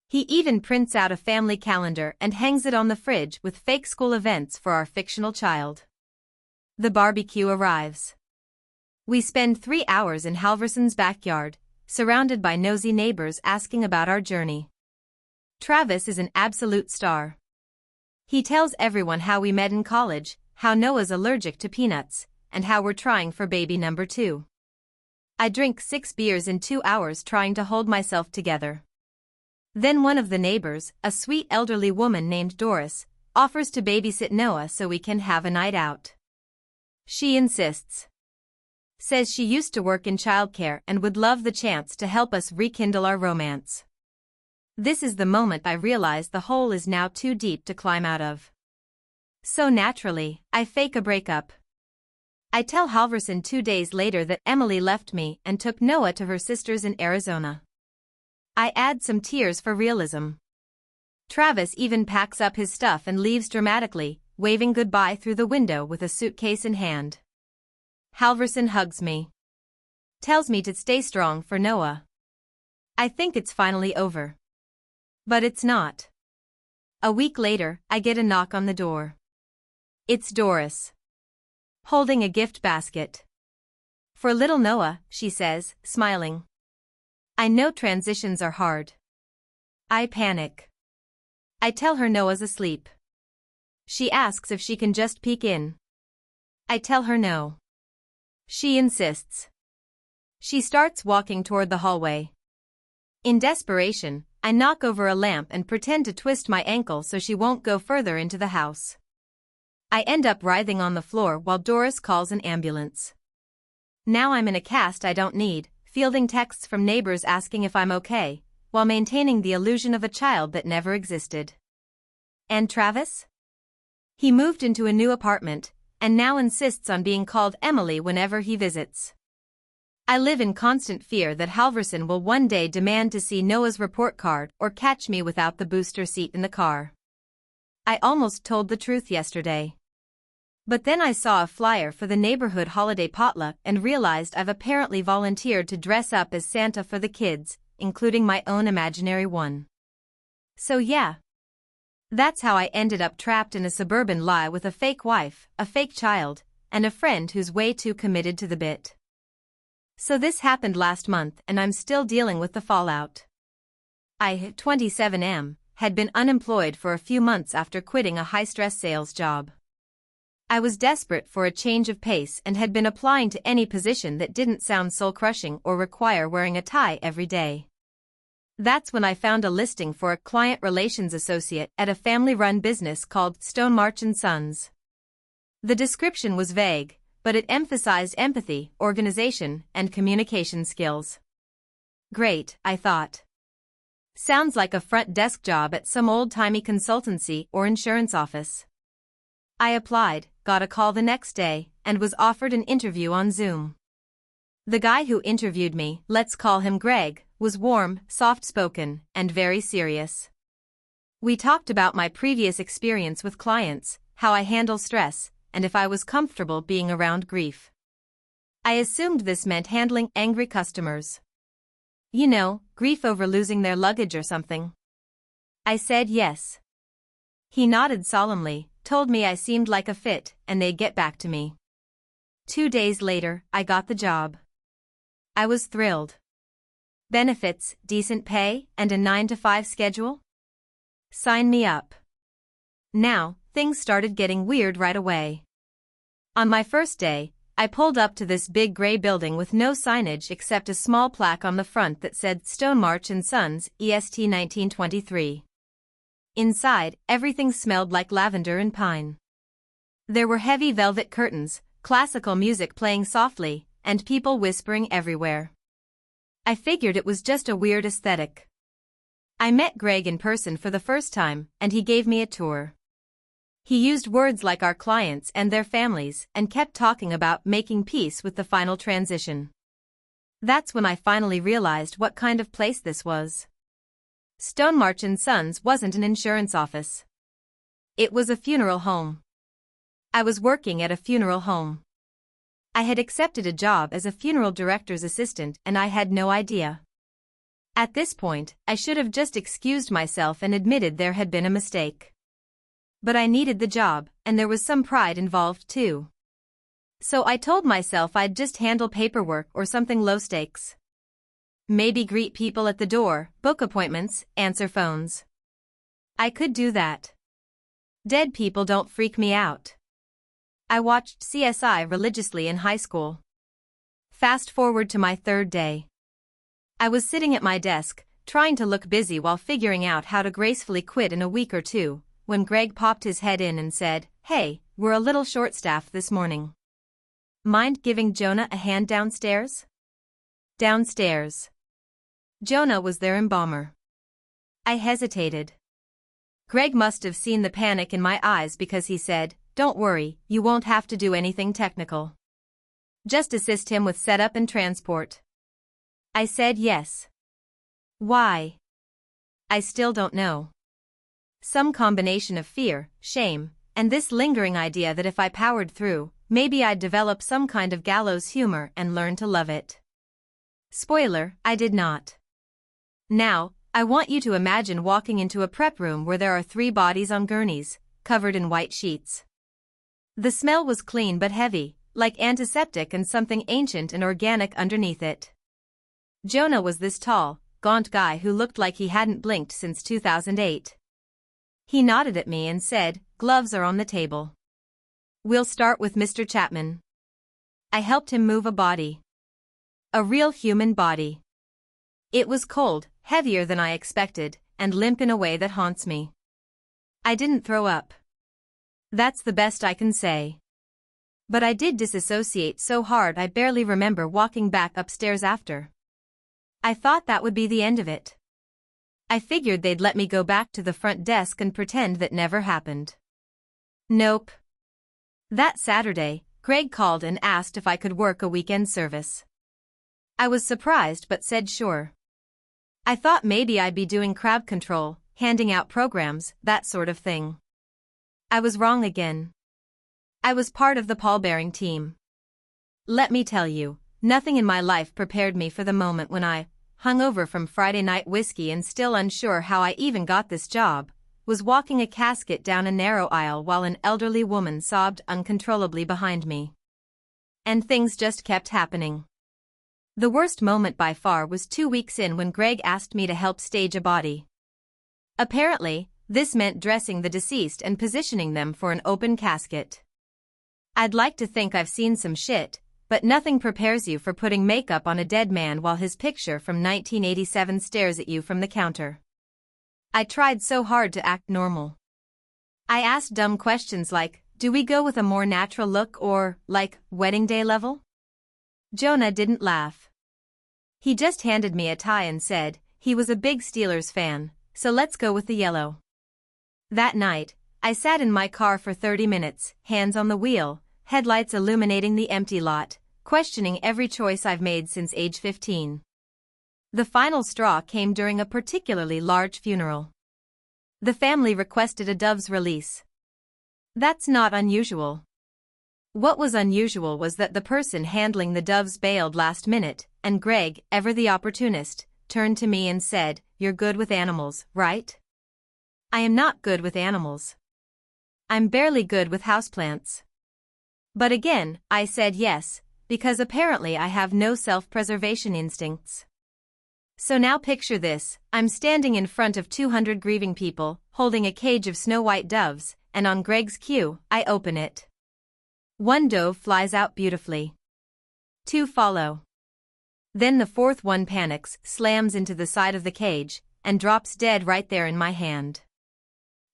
He even prints out a family calendar and hangs it on the fridge with fake school events for our fictional child. The barbecue arrives. We spend 3 hours in Halverson's backyard, surrounded by nosy neighbors asking about our journey. Travis is an absolute star. He tells everyone how we met in college, how Noah's allergic to peanuts, and how we're trying for baby number 2. I drink 6 beers in 2 hours trying to hold myself together. Then one of the neighbors, a sweet elderly woman named Doris, offers to babysit Noah so we can have a night out. She insists. Says she used to work in childcare and would love the chance to help us rekindle our romance. This is the moment I realize the hole is now too deep to climb out of. So naturally, I fake a breakup. I tell Halverson 2 days later that Emily left me and took Noah to her sister's in Arizona. I add some tears for realism. Travis even packs up his stuff and leaves dramatically, waving goodbye through the window with a suitcase in hand. Halverson hugs me. Tells me to stay strong for Noah. I think it's finally over. But it's not. A week later, I get a knock on the door. It's Doris. Holding a gift basket. "For little Noah," she says, smiling. I know transitions are hard. I panic. I tell her Noah's asleep. She asks if she can just peek in. I tell her no. She insists. She starts walking toward the hallway. In desperation, I knock over a lamp and pretend to twist my ankle so she won't go further into the house. I end up writhing on the floor while Doris calls an ambulance. Now I'm in a cast I don't need, fielding texts from neighbors asking if I'm okay, while maintaining the illusion of a child that never existed. And Travis? He moved into a new apartment, and now insists on being called Emily whenever he visits. I live in constant fear that Halverson will one day demand to see Noah's report card or catch me without the booster seat in the car. I almost told the truth yesterday. But then I saw a flyer for the neighborhood holiday potluck and realized I've apparently volunteered to dress up as Santa for the kids, including my own imaginary one. So yeah. That's how I ended up trapped in a suburban lie with a fake wife, a fake child, and a friend who's way too committed to the bit. So this happened last month and I'm still dealing with the fallout. I, 27M, had been unemployed for a few months after quitting a high-stress sales job. I was desperate for a change of pace and had been applying to any position that didn't sound soul-crushing or require wearing a tie every day. That's when I found a listing for a client relations associate at a family-run business called Stone March & Sons. The description was vague, but it emphasized empathy, organization, and communication skills. Great, I thought. Sounds like a front desk job at some old-timey consultancy or insurance office. I applied, got a call the next day, and was offered an interview on Zoom. The guy who interviewed me, let's call him Greg, was warm, soft-spoken, and very serious. We talked about my previous experience with clients, how I handle stress, and if I was comfortable being around grief. I assumed this meant handling angry customers. You know, grief over losing their luggage or something. I said yes. He nodded solemnly, told me I seemed like a fit, and they'd get back to me. 2 days later, I got the job. I was thrilled. Benefits, decent pay, and a 9-to-5 schedule? Sign me up. Now, things started getting weird right away. On my first day, I pulled up to this big gray building with no signage except a small plaque on the front that said Stonemarch & Sons, EST 1923. Inside, everything smelled like lavender and pine. There were heavy velvet curtains, classical music playing softly, and people whispering everywhere. I figured it was just a weird aesthetic. I met Greg in person for the first time, and he gave me a tour. He used words like our clients and their families and kept talking about making peace with the final transition. That's when I finally realized what kind of place this was. Stonemarch & Sons wasn't an insurance office. It was a funeral home. I was working at a funeral home. I had accepted a job as a funeral director's assistant and I had no idea. At this point, I should have just excused myself and admitted there had been a mistake. But I needed the job, and there was some pride involved too. So I told myself I'd just handle paperwork or something low stakes. Maybe greet people at the door, book appointments, answer phones. I could do that. Dead people don't freak me out. I watched CSI religiously in high school. Fast forward to my third day. I was sitting at my desk, trying to look busy while figuring out how to gracefully quit in a week or two, when Greg popped his head in and said, "Hey, we're a little short-staffed this morning. Mind giving Jonah a hand downstairs?" Downstairs. Jonah was their embalmer. I hesitated. Greg must have seen the panic in my eyes because he said, "Don't worry, you won't have to do anything technical. Just assist him with setup and transport." I said yes. Why? I still don't know. Some combination of fear, shame, and this lingering idea that if I powered through, maybe I'd develop some kind of gallows humor and learn to love it. Spoiler, I did not. Now, I want you to imagine walking into a prep room where there are 3 bodies on gurneys, covered in white sheets. The smell was clean but heavy, like antiseptic and something ancient and organic underneath it. Jonah was this tall, gaunt guy who looked like he hadn't blinked since 2008. He nodded at me and said, "Gloves are on the table. We'll start with Mr. Chapman." I helped him move a body. A real human body. It was cold, heavier than I expected, and limp in a way that haunts me. I didn't throw up. That's the best I can say. But I did disassociate so hard I barely remember walking back upstairs after. I thought that would be the end of it. I figured they'd let me go back to the front desk and pretend that never happened. Nope. That Saturday, Greg called and asked if I could work a weekend service. I was surprised but said sure. I thought maybe I'd be doing crowd control, handing out programs, that sort of thing. I was wrong again. I was part of the pallbearing team. Let me tell you, nothing in my life prepared me for the moment when I, hungover from Friday night whiskey and still unsure how I even got this job, was walking a casket down a narrow aisle while an elderly woman sobbed uncontrollably behind me. And things just kept happening. The worst moment by far was 2 weeks in when Greg asked me to help stage a body. Apparently, this meant dressing the deceased and positioning them for an open casket. I'd like to think I've seen some shit, but nothing prepares you for putting makeup on a dead man while his picture from 1987 stares at you from the counter. I tried so hard to act normal. I asked dumb questions like, "Do we go with a more natural look or, like, wedding day level?" Jonah didn't laugh. He just handed me a tie and said, he was a big Steelers fan, so let's go with the yellow. That night, I sat in my car for 30 minutes, hands on the wheel, headlights illuminating the empty lot, questioning every choice I've made since age 15. The final straw came during a particularly large funeral. The family requested a dove's release. That's not unusual. What was unusual was that the person handling the doves bailed last minute, and Greg, ever the opportunist, turned to me and said, "You're good with animals, right?" I am not good with animals. I'm barely good with houseplants. But again, I said yes, because apparently I have no self-preservation instincts. So now picture this, I'm standing in front of 200 grieving people, holding a cage of snow-white doves, and on Greg's cue, I open it. One dove flies out beautifully. 2 follow. Then the 4th one panics, slams into the side of the cage, and drops dead right there in my hand.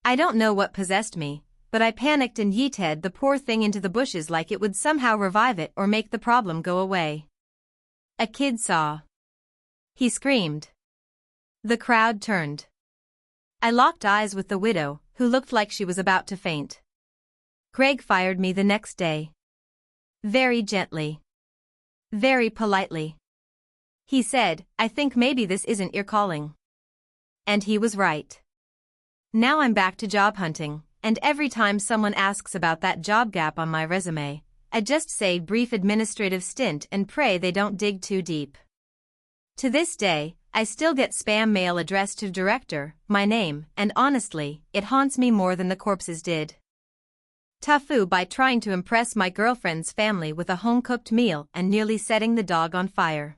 I don't know what possessed me, but I panicked and yeeted the poor thing into the bushes like it would somehow revive it or make the problem go away. A kid saw. He screamed. The crowd turned. I locked eyes with the widow, who looked like she was about to faint. Greg fired me the next day. Very gently. Very politely. He said, "I think maybe this isn't your calling." And he was right. Now I'm back to job hunting, and every time someone asks about that job gap on my resume, I just say brief administrative stint and pray they don't dig too deep. To this day, I still get spam mail addressed to director, my name, and honestly, it haunts me more than the corpses did. TIFU by trying to impress my girlfriend's family with a home-cooked meal and nearly setting the dog on fire.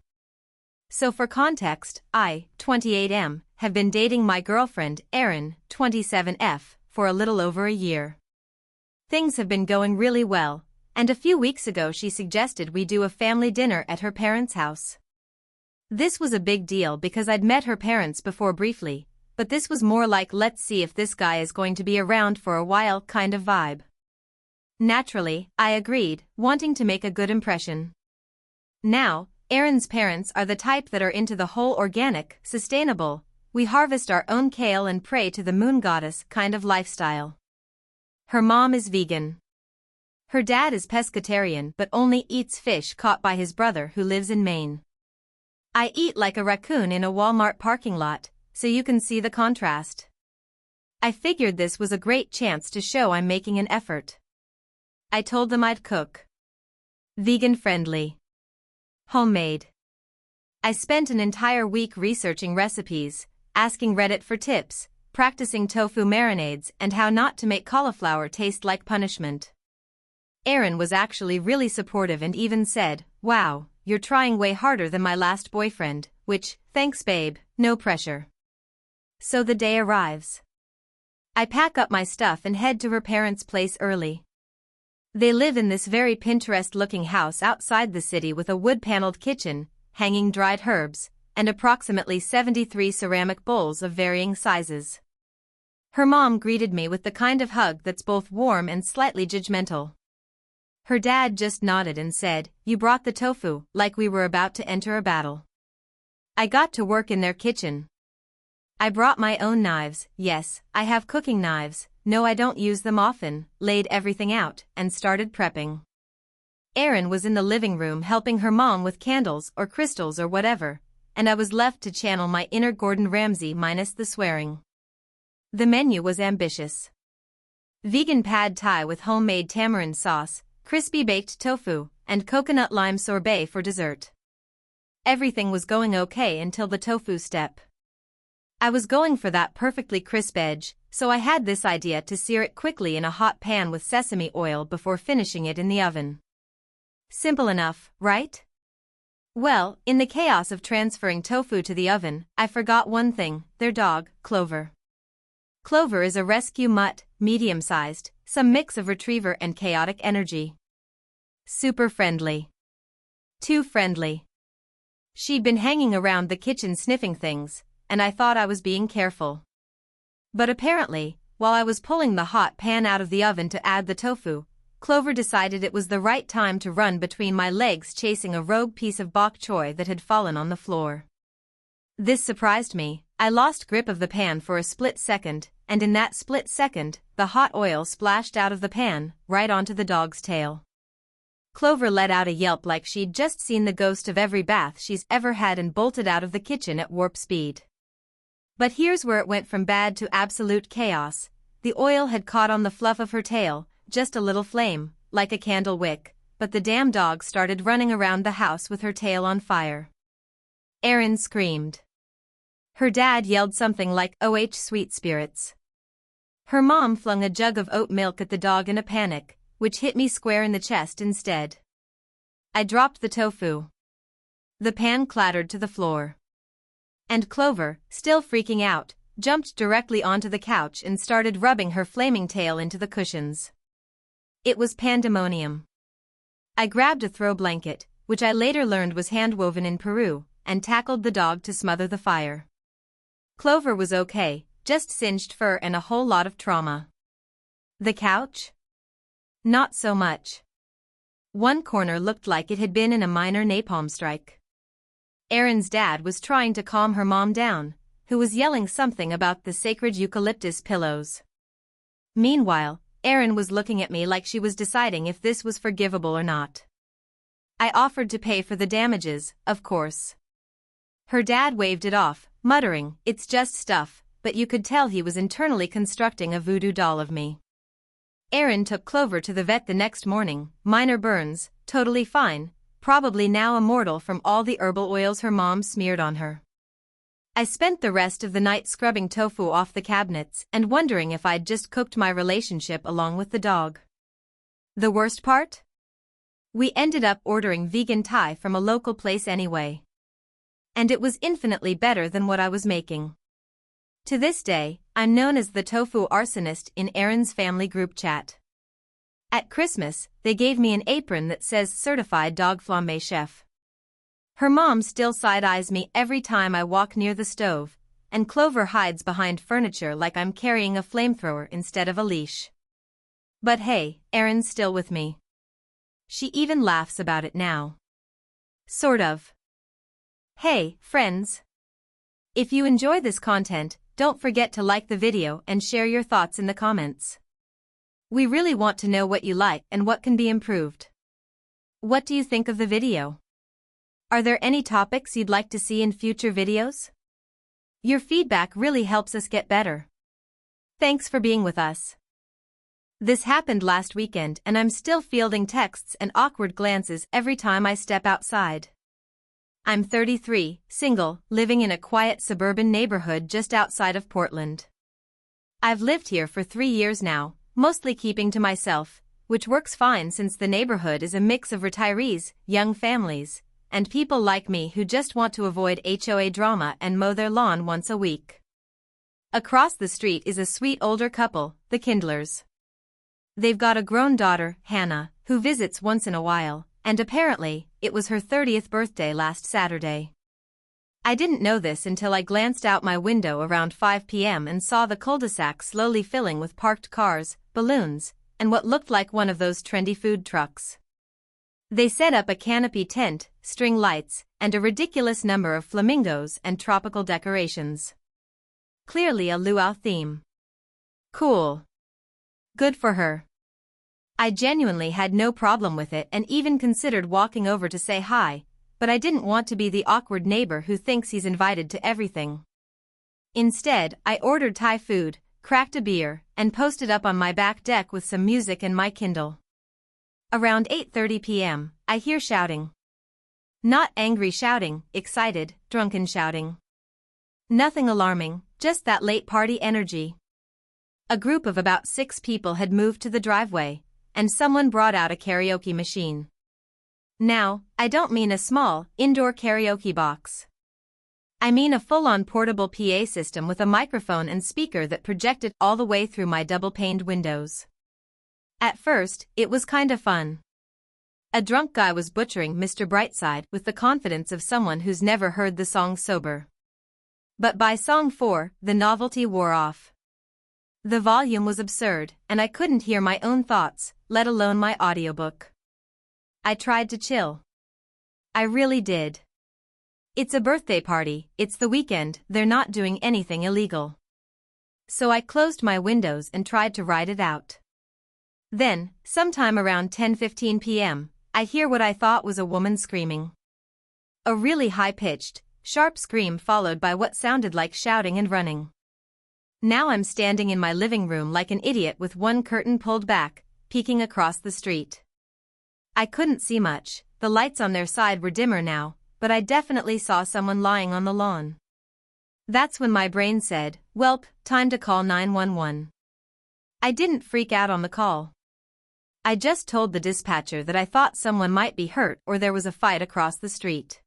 So for context, I, 28M, have been dating my girlfriend, Erin, 27F, for a little over a year. Things have been going really well, and a few weeks ago she suggested we do a family dinner at her parents' house. This was a big deal because I'd met her parents before briefly, but this was more like let's see if this guy is going to be around for a while kind of vibe. Naturally, I agreed, wanting to make a good impression. Now, Erin's parents are the type that are into the whole organic, sustainable, we harvest our own kale and pray to the moon goddess kind of lifestyle. Her mom is vegan. Her dad is pescatarian but only eats fish caught by his brother who lives in Maine. I eat like a raccoon in a Walmart parking lot, so you can see the contrast. I figured this was a great chance to show I'm making an effort. I told them I'd cook. Vegan-friendly. Homemade. I spent an entire week researching recipes, asking Reddit for tips, practicing tofu marinades and how not to make cauliflower taste like punishment. Erin was actually really supportive and even said, "Wow, you're trying way harder than my last boyfriend," which, thanks babe, no pressure. So the day arrives. I pack up my stuff and head to her parents' place early. They live in this very Pinterest-looking house outside the city with a wood-paneled kitchen, hanging dried herbs, and approximately 73 ceramic bowls of varying sizes. Her mom greeted me with the kind of hug that's both warm and slightly judgmental. Her dad just nodded and said, "You brought the tofu," like we were about to enter a battle. I got to work in their kitchen. I brought my own knives, yes, I have cooking knives, no I don't use them often, laid everything out, and started prepping. Erin was in the living room helping her mom with candles or crystals or whatever, and I was left to channel my inner Gordon Ramsay minus the swearing. The menu was ambitious. Vegan pad thai with homemade tamarind sauce, crispy baked tofu, and coconut lime sorbet for dessert. Everything was going okay until the tofu step. I was going for that perfectly crisp edge, so I had this idea to sear it quickly in a hot pan with sesame oil before finishing it in the oven. Simple enough, right? Well, in the chaos of transferring tofu to the oven, I forgot one thing, their dog, Clover. Clover is a rescue mutt, medium-sized, some mix of retriever and chaotic energy. Super friendly. Too friendly. She'd been hanging around the kitchen sniffing things, and I thought I was being careful. But apparently, while I was pulling the hot pan out of the oven to add the tofu, Clover decided it was the right time to run between my legs chasing a rogue piece of bok choy that had fallen on the floor. This surprised me. I lost grip of the pan for a split second, and in that split second, the hot oil splashed out of the pan, right onto the dog's tail. Clover let out a yelp like she'd just seen the ghost of every bath she's ever had and bolted out of the kitchen at warp speed. But here's where it went from bad to absolute chaos. The oil had caught on the fluff of her tail, just a little flame, like a candle wick, but the damn dog started running around the house with her tail on fire. Erin screamed. Her dad yelled something like, "Oh, sweet spirits." Her mom flung a jug of oat milk at the dog in a panic, which hit me square in the chest instead. I dropped the tofu. The pan clattered to the floor. And Clover, still freaking out, jumped directly onto the couch and started rubbing her flaming tail into the cushions. It was pandemonium. I grabbed a throw blanket, which I later learned was hand-woven in Peru, and tackled the dog to smother the fire. Clover was okay, just singed fur and a whole lot of trauma. The couch? Not so much. One corner looked like it had been in a minor napalm strike. Erin's dad was trying to calm her mom down, who was yelling something about the sacred eucalyptus pillows. Meanwhile, Erin was looking at me like she was deciding if this was forgivable or not. I offered to pay for the damages, of course. Her dad waved it off, muttering, "It's just stuff," but you could tell he was internally constructing a voodoo doll of me. Erin took Clover to the vet the next morning, minor burns, totally fine, probably now immortal from all the herbal oils her mom smeared on her. I spent the rest of the night scrubbing tofu off the cabinets and wondering if I'd just cooked my relationship along with the dog. The worst part? We ended up ordering vegan Thai from a local place anyway. And it was infinitely better than what I was making. To this day, I'm known as the tofu arsonist in Erin's family group chat. At Christmas, they gave me an apron that says Certified Dog Flambé Chef. Her mom still side-eyes me every time I walk near the stove, and Clover hides behind furniture like I'm carrying a flamethrower instead of a leash. But hey, Erin's still with me. She even laughs about it now. Sort of. Hey, friends. If you enjoy this content, don't forget to like the video and share your thoughts in the comments. We really want to know what you like and what can be improved. What do you think of the video? Are there any topics you'd like to see in future videos? Your feedback really helps us get better. Thanks for being with us. This happened last weekend and I'm still fielding texts and awkward glances every time I step outside. I'm 33, single, living in a quiet suburban neighborhood just outside of Portland. I've lived here for 3 years now, mostly keeping to myself, which works fine since the neighborhood is a mix of retirees, young families, and people like me who just want to avoid HOA drama and mow their lawn once a week. Across the street is a sweet older couple, the Kindlers. They've got a grown daughter, Hannah, who visits once in a while, and apparently, it was her 30th birthday last Saturday. I didn't know this until I glanced out my window around 5 p.m. and saw the cul-de-sac slowly filling with parked cars, balloons, and what looked like one of those trendy food trucks. They set up a canopy tent, string lights, and a ridiculous number of flamingos and tropical decorations. Clearly a luau theme. Cool. Good for her. I genuinely had no problem with it and even considered walking over to say hi, but I didn't want to be the awkward neighbor who thinks he's invited to everything. Instead, I ordered Thai food, cracked a beer, and posted up on my back deck with some music and my Kindle. Around 8:30 p.m., I hear shouting. Not angry shouting, excited, drunken shouting. Nothing alarming, just that late party energy. A group of about 6 people had moved to the driveway, and someone brought out a karaoke machine. Now, I don't mean a small, indoor karaoke box. I mean a full-on portable PA system with a microphone and speaker that projected all the way through my double-paned windows. At first, it was kinda fun. A drunk guy was butchering Mr. Brightside with the confidence of someone who's never heard the song sober. But by song 4, the novelty wore off. The volume was absurd, and I couldn't hear my own thoughts, let alone my audiobook. I tried to chill. I really did. It's a birthday party, it's the weekend, they're not doing anything illegal. So I closed my windows and tried to ride it out. Then, sometime around 10:15 p.m., I hear what I thought was a woman screaming. A really high-pitched, sharp scream followed by what sounded like shouting and running. Now I'm standing in my living room like an idiot with one curtain pulled back, peeking across the street. I couldn't see much, the lights on their side were dimmer now, but I definitely saw someone lying on the lawn. That's when my brain said, "Welp, time to call 911. I didn't freak out on the call. I just told the dispatcher that I thought someone might be hurt or there was a fight across the street.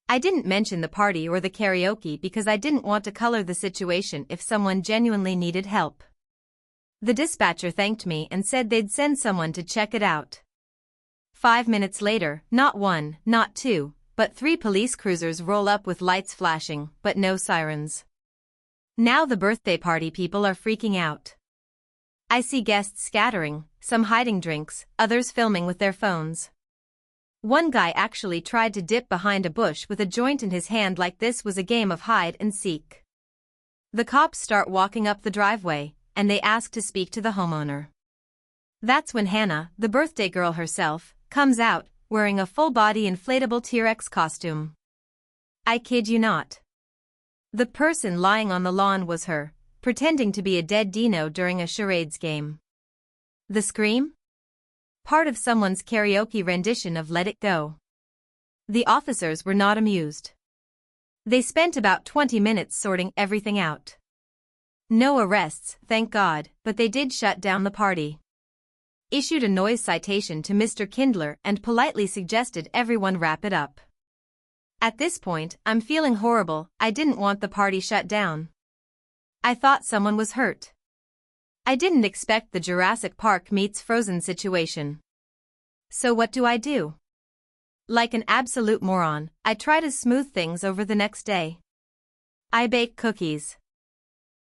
I didn't mention the party or the karaoke because I didn't want to color the situation if someone genuinely needed help. The dispatcher thanked me and said they'd send someone to check it out. 5 minutes later, not one, not two, but 3 police cruisers roll up with lights flashing, but no sirens. Now the birthday party people are freaking out. I see guests scattering, some hiding drinks, others filming with their phones. One guy actually tried to dip behind a bush with a joint in his hand like this was a game of hide and seek. The cops start walking up the driveway, and they ask to speak to the homeowner. That's when Hannah, the birthday girl herself, comes out, wearing a full-body inflatable T-Rex costume. I kid you not. The person lying on the lawn was her, pretending to be a dead dino during a charades game. The scream? Part of someone's karaoke rendition of Let It Go. The officers were not amused. They spent about 20 minutes sorting everything out. No arrests, thank God, but they did shut down the party. Issued a noise citation to Mr. Kindler and politely suggested everyone wrap it up. At this point, I'm feeling horrible. I didn't want the party shut down. I thought someone was hurt. I didn't expect the Jurassic Park meets Frozen situation. So what do I do? Like an absolute moron, I try to smooth things over the next day. I bake cookies.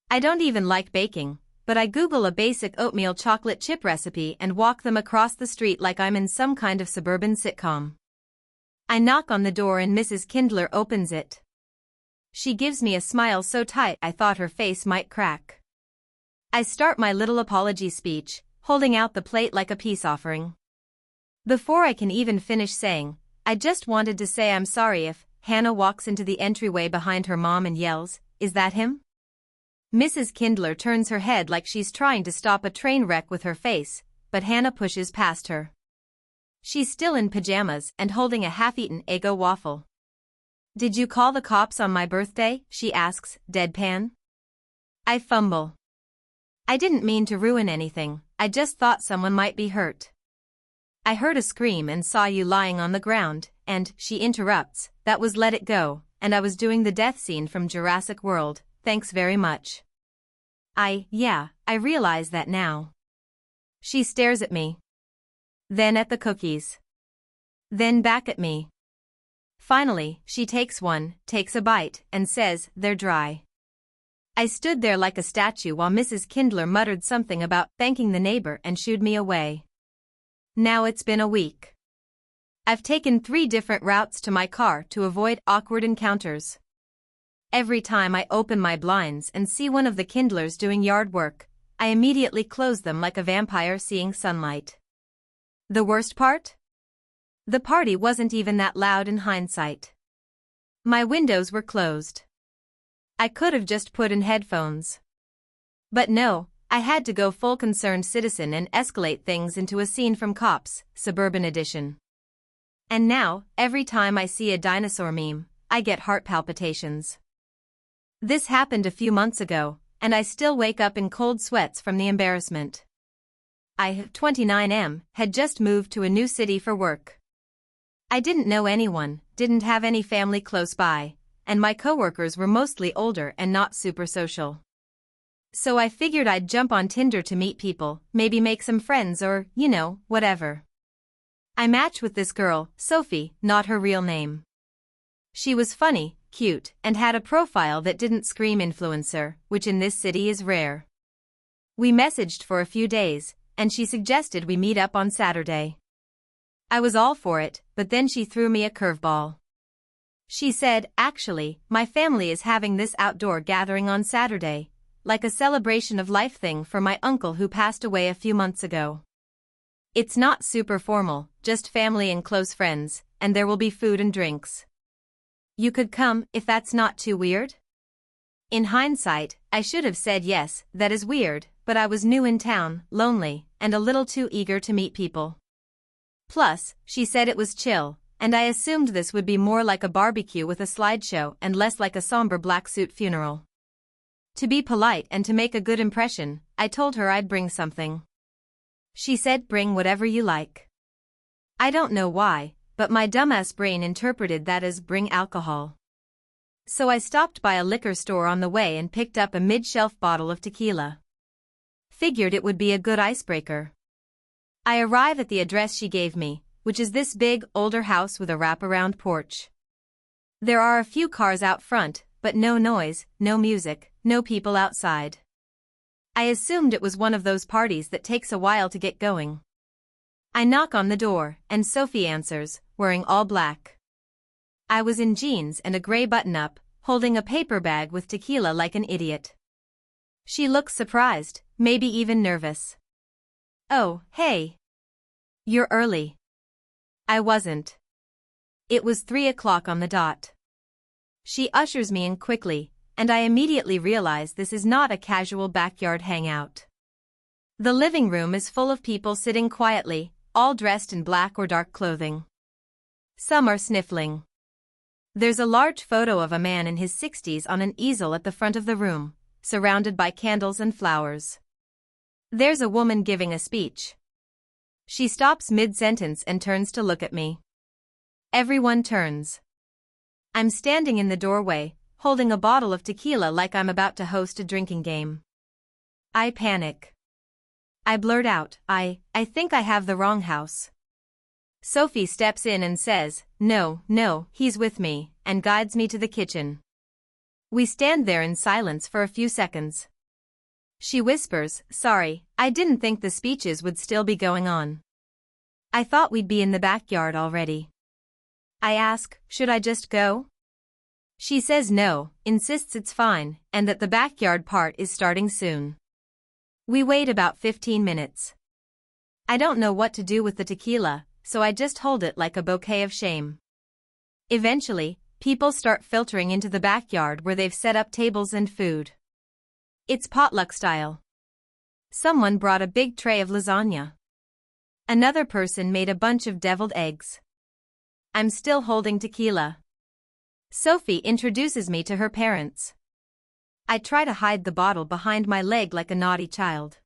I don't even like baking, but I Google a basic oatmeal chocolate chip recipe and walk them across the street like I'm in some kind of suburban sitcom. I knock on the door and Mrs. Kindler opens it. She gives me a smile so tight I thought her face might crack. I start my little apology speech, holding out the plate like a peace offering. Before I can even finish saying, I just wanted to say I'm sorry if, Hannah walks into the entryway behind her mom and yells, "Is that him?" Mrs. Kindler turns her head like she's trying to stop a train wreck with her face, but Hannah pushes past her. She's still in pajamas and holding a half-eaten Eggo waffle. "Did you call the cops on my birthday?" she asks, deadpan. I fumble. I didn't mean to ruin anything, I just thought someone might be hurt. I heard a scream and saw you lying on the ground, and, she interrupts, that was Let It Go, and I was doing the death scene from Jurassic World, thanks very much. Yeah, I realize that now. She stares at me. Then at the cookies. Then back at me. Finally, she takes one, takes a bite, and says, "They're dry." I stood there like a statue while Mrs. Kindler muttered something about thanking the neighbor and shooed me away. Now it's been a week. I've taken 3 different routes to my car to avoid awkward encounters. Every time I open my blinds and see one of the Kindlers doing yard work, I immediately close them like a vampire seeing sunlight. The worst part? The party wasn't even that loud in hindsight. My windows were closed. I could have just put in headphones. But no, I had to go full concerned citizen and escalate things into a scene from Cops, Suburban Edition. And now, every time I see a dinosaur meme, I get heart palpitations. This happened a few months ago, and I still wake up in cold sweats from the embarrassment. I, 29M, had just moved to a new city for work. I didn't know anyone, didn't have any family close by, and my coworkers were mostly older and not super social. So I figured I'd jump on Tinder to meet people, maybe make some friends or, whatever. I match with this girl, Sophie, not her real name. She was funny, cute, and had a profile that didn't scream influencer, which in this city is rare. We messaged for a few days, and she suggested we meet up on Saturday. I was all for it, but then she threw me a curveball. She said, "Actually, my family is having this outdoor gathering on Saturday, like a celebration of life thing for my uncle who passed away a few months ago. It's not super formal, just family and close friends, and there will be food and drinks. You could come if that's not too weird?" In hindsight, I should have said yes, that is weird, but I was new in town, lonely, and a little too eager to meet people. Plus, she said it was chill, and I assumed this would be more like a barbecue with a slideshow and less like a somber black suit funeral. To be polite and to make a good impression, I told her I'd bring something. She said, bring whatever you like. I don't know why, but my dumbass brain interpreted that as bring alcohol. So I stopped by a liquor store on the way and picked up a mid-shelf bottle of tequila. Figured it would be a good icebreaker. I arrive at the address she gave me, which is this big, older house with a wraparound porch. There are a few cars out front, but no noise, no music, no people outside. I assumed it was one of those parties that takes a while to get going. I knock on the door, and Sophie answers, wearing all black. I was in jeans and a gray button-up, holding a paper bag with tequila like an idiot. She looks surprised, maybe even nervous. Oh, hey. You're early. I wasn't. It was 3 o'clock on the dot. She ushers me in quickly, and I immediately realize this is not a casual backyard hangout. The living room is full of people sitting quietly, all dressed in black or dark clothing. Some are sniffling. There's a large photo of a man in his 60s on an easel at the front of the room, surrounded by candles and flowers. There's a woman giving a speech. She stops mid-sentence and turns to look at me. Everyone turns. I'm standing in the doorway, holding a bottle of tequila like I'm about to host a drinking game. I panic. I blurt out, I think I have the wrong house. Sophie steps in and says, no, he's with me, and guides me to the kitchen. We stand there in silence for a few seconds. She whispers, sorry, I didn't think the speeches would still be going on. I thought we'd be in the backyard already. I ask, should I just go? She says no, insists it's fine, and that the backyard part is starting soon. We wait about 15 minutes. I don't know what to do with the tequila, so I just hold it like a bouquet of shame. Eventually, people start filtering into the backyard where they've set up tables and food. It's potluck style. Someone brought a big tray of lasagna. Another person made a bunch of deviled eggs. I'm still holding tequila. Sophie introduces me to her parents. I try to hide the bottle behind my leg like a naughty child.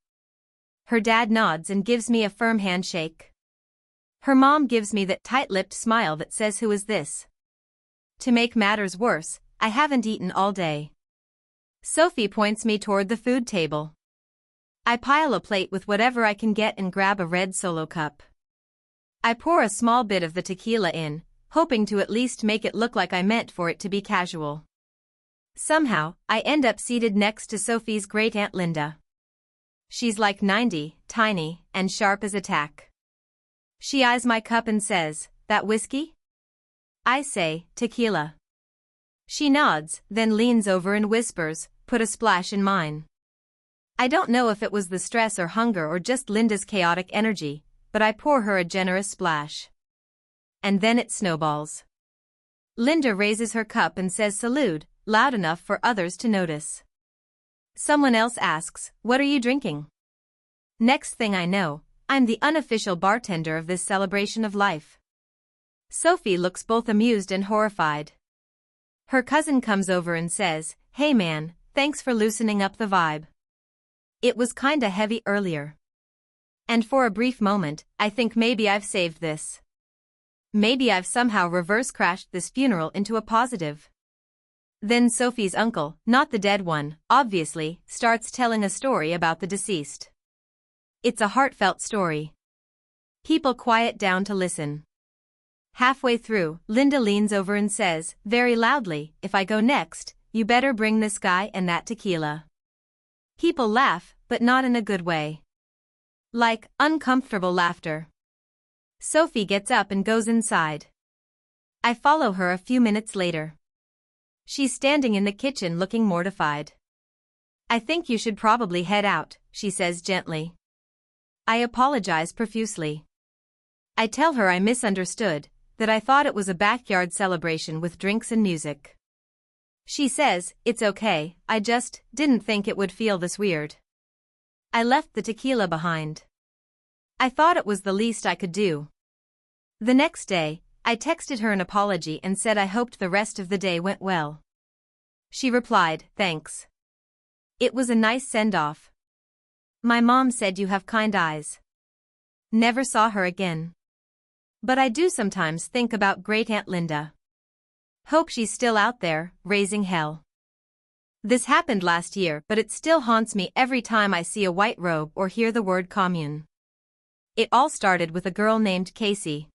Her dad nods and gives me a firm handshake. Her mom gives me that tight-lipped smile that says, who is this? To make matters worse, I haven't eaten all day. Sophie points me toward the food table. I pile a plate with whatever I can get and grab a red Solo cup. I pour a small bit of the tequila in, hoping to at least make it look like I meant for it to be casual. Somehow, I end up seated next to Sophie's great-aunt Linda. She's like 90, tiny, and sharp as a tack. She eyes my cup and says, that whiskey? I say, tequila. She nods, then leans over and whispers, put a splash in mine. I don't know if it was the stress or hunger or just Linda's chaotic energy, but I pour her a generous splash. And then it snowballs. Linda raises her cup and says salud, loud enough for others to notice. Someone else asks, what are you drinking? Next thing I know, I'm the unofficial bartender of this celebration of life. Sophie looks both amused and horrified. Her cousin comes over and says, hey man, thanks for loosening up the vibe. It was kinda heavy earlier. And for a brief moment, I think maybe I've saved this. Maybe I've somehow reverse-crashed this funeral into a positive. Then Sophie's uncle, not the dead one, obviously, starts telling a story about the deceased. It's a heartfelt story. People quiet down to listen. Halfway through, Linda leans over and says, very loudly, if I go next, you better bring this guy and that tequila. People laugh, but not in a good way. Like, uncomfortable laughter. Sophie gets up and goes inside. I follow her a few minutes later. She's standing in the kitchen looking mortified. I think you should probably head out, she says gently. I apologize profusely. I tell her I misunderstood, that I thought it was a backyard celebration with drinks and music. She says, it's okay, I just didn't think it would feel this weird. I left the tequila behind. I thought it was the least I could do. The next day, I texted her an apology and said I hoped the rest of the day went well. She replied, "Thanks. It was a nice send-off. My mom said you have kind eyes." Never saw her again. But I do sometimes think about Great Aunt Linda. Hope she's still out there, raising hell. This happened last year, but it still haunts me every time I see a white robe or hear the word commune. It all started with a girl named Casey.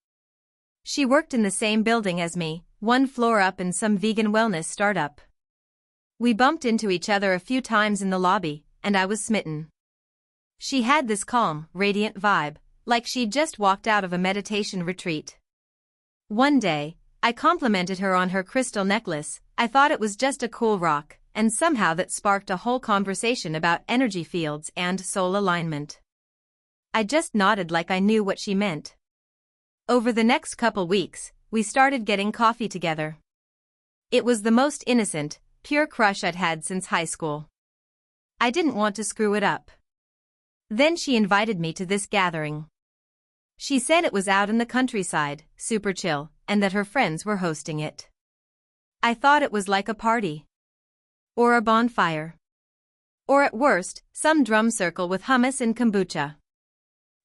She worked in the same building as me, one floor up in some vegan wellness startup. We bumped into each other a few times in the lobby, and I was smitten. She had this calm, radiant vibe, like she'd just walked out of a meditation retreat. One day, I complimented her on her crystal necklace. I thought it was just a cool rock, and somehow that sparked a whole conversation about energy fields and soul alignment. I just nodded like I knew what she meant. Over the next couple weeks, we started getting coffee together. It was the most innocent, pure crush I'd had since high school. I didn't want to screw it up. Then she invited me to this gathering. She said it was out in the countryside, super chill, and that her friends were hosting it. I thought it was like a party. Or a bonfire. Or at worst, some drum circle with hummus and kombucha.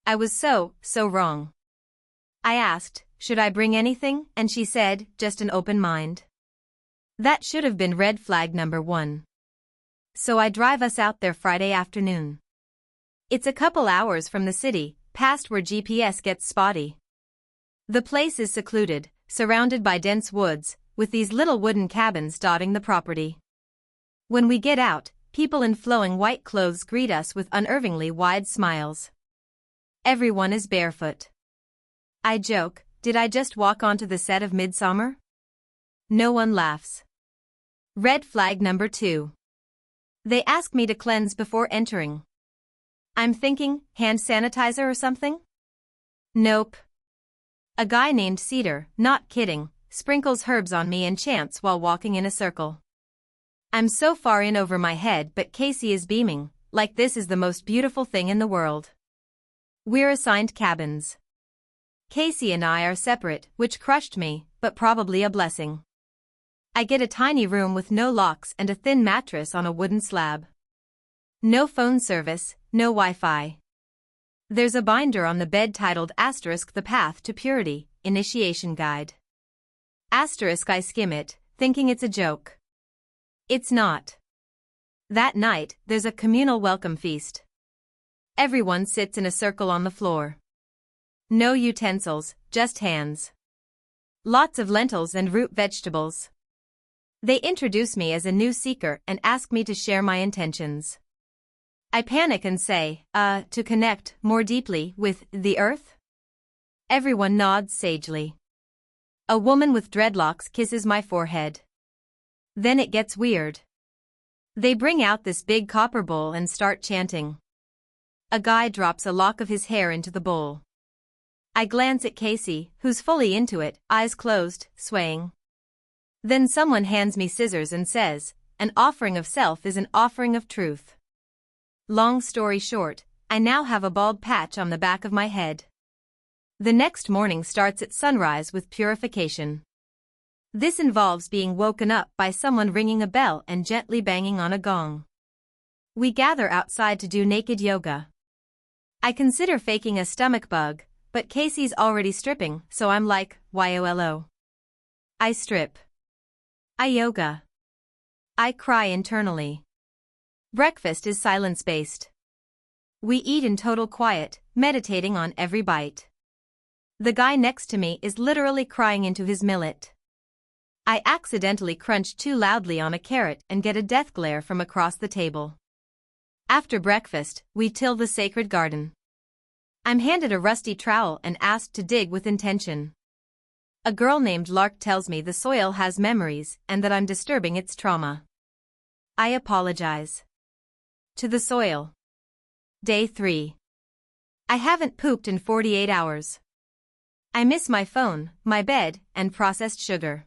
I was so wrong. I asked, should I bring anything, and she said, just an open mind. That should have been red flag number 1. So I drive us out there Friday afternoon. It's a couple hours from the city, past where GPS gets spotty. The place is secluded, surrounded by dense woods, with these little wooden cabins dotting the property. When we get out, people in flowing white clothes greet us with unnervingly wide smiles. Everyone is barefoot. I joke, did I just walk onto the set of Midsummer? No one laughs. Red flag number 2. They ask me to cleanse before entering. I'm thinking, hand sanitizer or something? Nope. A guy named Cedar, not kidding, sprinkles herbs on me and chants while walking in a circle. I'm so far in over my head, but Casey is beaming, like this is the most beautiful thing in the world. We're assigned cabins. Casey and I are separate, which crushed me, but probably a blessing. I get a tiny room with no locks and a thin mattress on a wooden slab. No phone service, no Wi-Fi. There's a binder on the bed titled The Path to Purity, Initiation Guide. I skim it, thinking it's a joke. It's not. That night, there's a communal welcome feast. Everyone sits in a circle on the floor. No utensils, just hands. Lots of lentils and root vegetables. They introduce me as a new seeker and ask me to share my intentions. I panic and say, to connect more deeply with the earth? Everyone nods sagely. A woman with dreadlocks kisses my forehead. Then it gets weird. They bring out this big copper bowl and start chanting. A guy drops a lock of his hair into the bowl. I glance at Casey, who's fully into it, eyes closed, swaying. Then someone hands me scissors and says, an offering of self is an offering of truth. Long story short, I now have a bald patch on the back of my head. The next morning starts at sunrise with purification. This involves being woken up by someone ringing a bell and gently banging on a gong. We gather outside to do naked yoga. I consider faking a stomach bug, but Casey's already stripping, so I'm like, YOLO. I strip. I yoga. I cry internally. Breakfast is silence-based. We eat in total quiet, meditating on every bite. The guy next to me is literally crying into his millet. I accidentally crunch too loudly on a carrot and get a death glare from across the table. After breakfast, we till the sacred garden. I'm handed a rusty trowel and asked to dig with intention. A girl named Lark tells me the soil has memories and that I'm disturbing its trauma. I apologize. To the soil. Day 3. I haven't pooped in 48 hours. I miss my phone, my bed, and processed sugar.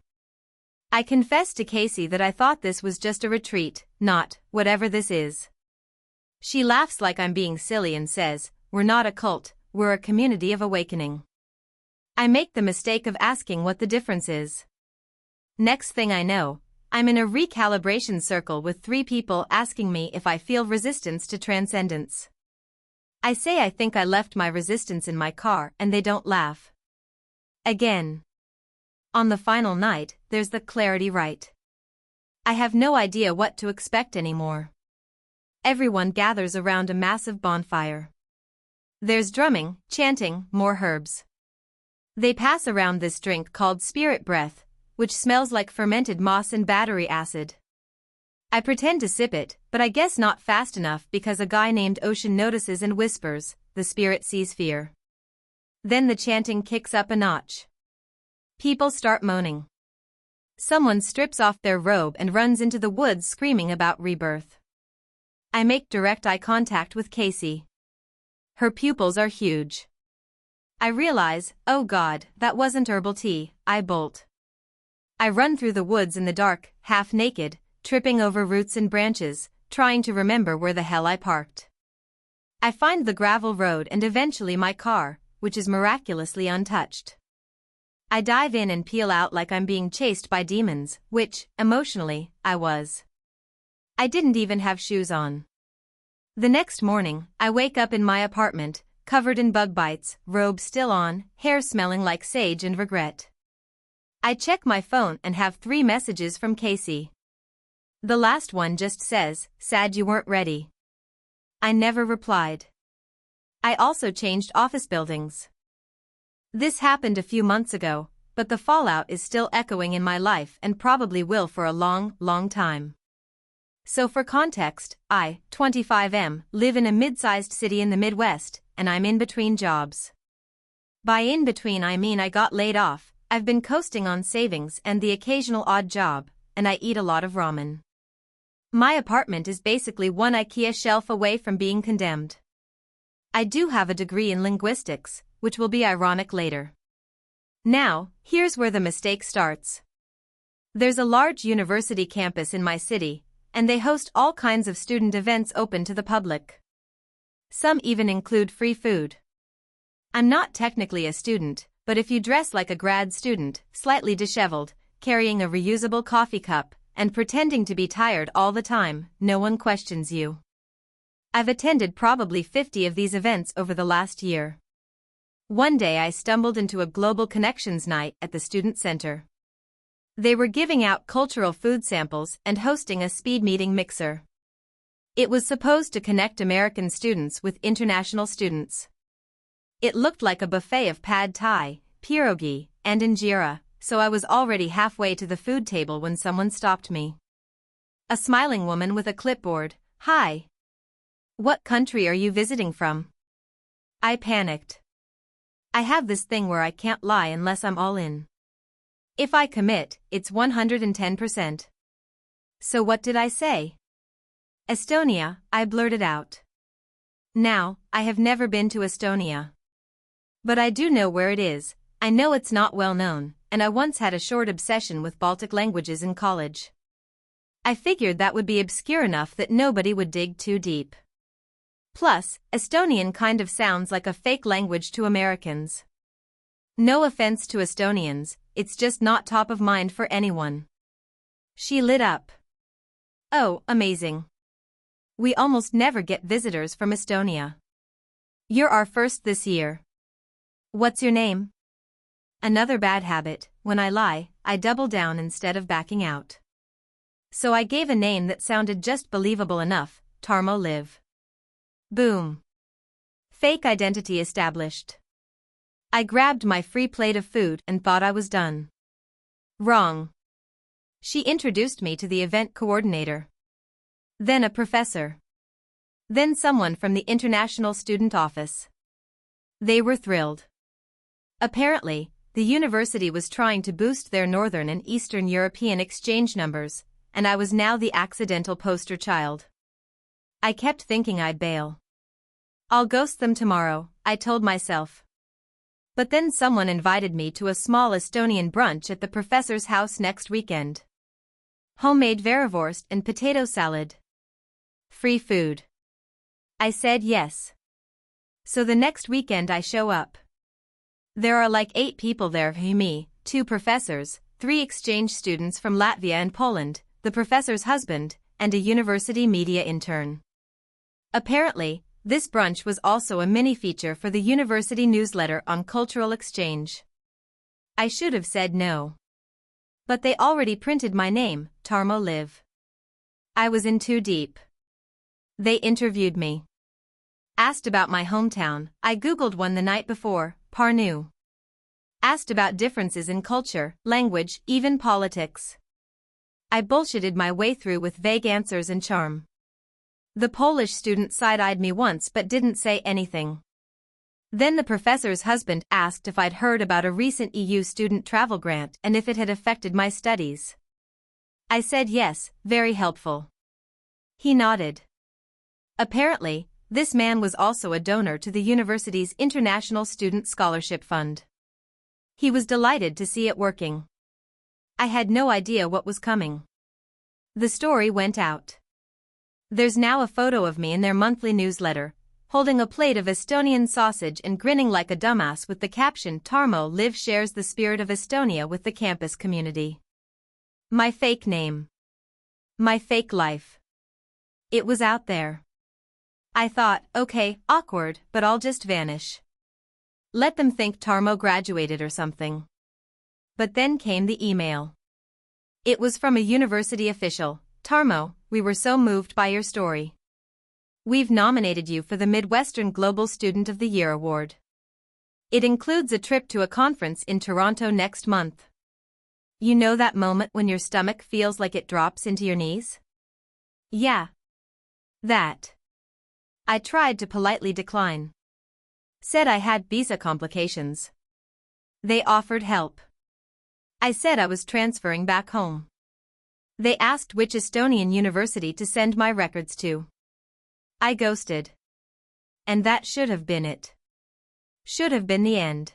I confessed to Casey that I thought this was just a retreat, not whatever this is. She laughs like I'm being silly and says, "We're not a cult, we're a community of awakening." I make the mistake of asking what the difference is. Next thing I know, I'm in a recalibration circle with 3 people asking me if I feel resistance to transcendence. I say I think I left my resistance in my car and they don't laugh. Again. On the final night, there's the clarity right. I have no idea what to expect anymore. Everyone gathers around a massive bonfire. There's drumming, chanting, more herbs. They pass around this drink called spirit breath, which smells like fermented moss and battery acid. I pretend to sip it, but I guess not fast enough because a guy named Ocean notices and whispers, "The spirit sees fear." Then the chanting kicks up a notch. People start moaning. Someone strips off their robe and runs into the woods screaming about rebirth. I make direct eye contact with Casey. Her pupils are huge. I realize, oh God, that wasn't herbal tea. I bolt. I run through the woods in the dark, half naked, tripping over roots and branches, trying to remember where the hell I parked. I find the gravel road and eventually my car, which is miraculously untouched. I dive in and peel out like I'm being chased by demons, which, emotionally, I was. I didn't even have shoes on. The next morning, I wake up in my apartment, covered in bug bites, robe still on, hair smelling like sage and regret. I check my phone and have 3 messages from Casey. The last one just says, "Sad you weren't ready." I never replied. I also changed office buildings. This happened a few months ago, but the fallout is still echoing in my life and probably will for a long, long time. So for context, I, 25M, live in a mid-sized city in the Midwest, and I'm in between jobs. By in between I mean I got laid off, I've been coasting on savings and the occasional odd job, and I eat a lot of ramen. My apartment is basically one IKEA shelf away from being condemned. I do have a degree in linguistics, which will be ironic later. Now, here's where the mistake starts. There's a large university campus in my city, and they host all kinds of student events open to the public. Some even include free food. I'm not technically a student, but if you dress like a grad student, slightly disheveled, carrying a reusable coffee cup, and pretending to be tired all the time, no one questions you. I've attended probably 50 of these events over the last year. One day I stumbled into a Global Connections night at the Student Center. They were giving out cultural food samples and hosting a speed meeting mixer. It was supposed to connect American students with international students. It looked like a buffet of pad thai, pierogi, and injera, so I was already halfway to the food table when someone stopped me. A smiling woman with a clipboard. "Hi. What country are you visiting from?" I panicked. I have this thing where I can't lie unless I'm all in. If I commit, it's 110%. So what did I say? Estonia, I blurted out. Now, I have never been to Estonia. But I do know where it is. I know it's not well known, and I once had a short obsession with Baltic languages in college. I figured that would be obscure enough that nobody would dig too deep. Plus, Estonian kind of sounds like a fake language to Americans. No offense to Estonians, it's just not top of mind for anyone. She lit up. Oh, amazing. We almost never get visitors from Estonia. You're our first this year. What's your name? Another bad habit, when I lie, I double down instead of backing out. So I gave a name that sounded just believable enough, Tarmo Liv. Boom. Fake identity established. I grabbed my free plate of food and thought I was done. Wrong. She introduced me to the event coordinator. Then a professor. Then someone from the International Student Office. They were thrilled. Apparently, the university was trying to boost their Northern and Eastern European exchange numbers, and I was now the accidental poster child. I kept thinking I'd bail. I'll ghost them tomorrow, I told myself. But then someone invited me to a small Estonian brunch at the professor's house next weekend. Homemade verrewurst and potato salad. Free food. I said yes. So the next weekend I show up. There are like 8 people there, me, 2 professors, 3 exchange students from Latvia and Poland, the professor's husband, and a university media intern. Apparently, this brunch was also a mini-feature for the university newsletter on cultural exchange. I should have said no. But they already printed my name, Tarmo Liv. I was in too deep. They interviewed me. Asked about my hometown, I googled one the night before, Parnu. Asked about differences in culture, language, even politics. I bullshitted my way through with vague answers and charm. The Polish student side-eyed me once but didn't say anything. Then the professor's husband asked if I'd heard about a recent EU student travel grant and if it had affected my studies. I said yes, very helpful. He nodded. Apparently, this man was also a donor to the university's International Student Scholarship Fund. He was delighted to see it working. I had no idea what was coming. The story went out. There's now a photo of me in their monthly newsletter, holding a plate of Estonian sausage and grinning like a dumbass with the caption Tarmo Liv shares the spirit of Estonia with the campus community. My fake name. My fake life. It was out there. I thought, okay, awkward, but I'll just vanish. Let them think Tarmo graduated or something. But then came the email. It was from a university official. Tarmo, we were so moved by your story. We've nominated you for the Midwestern Global Student of the Year Award. It includes a trip to a conference in Toronto next month. You know that moment when your stomach feels like it drops into your knees? Yeah. That. I tried to politely decline. Said I had visa complications. They offered help. I said I was transferring back home. They asked which Estonian university to send my records to. I ghosted. And that should have been it. Should have been the end.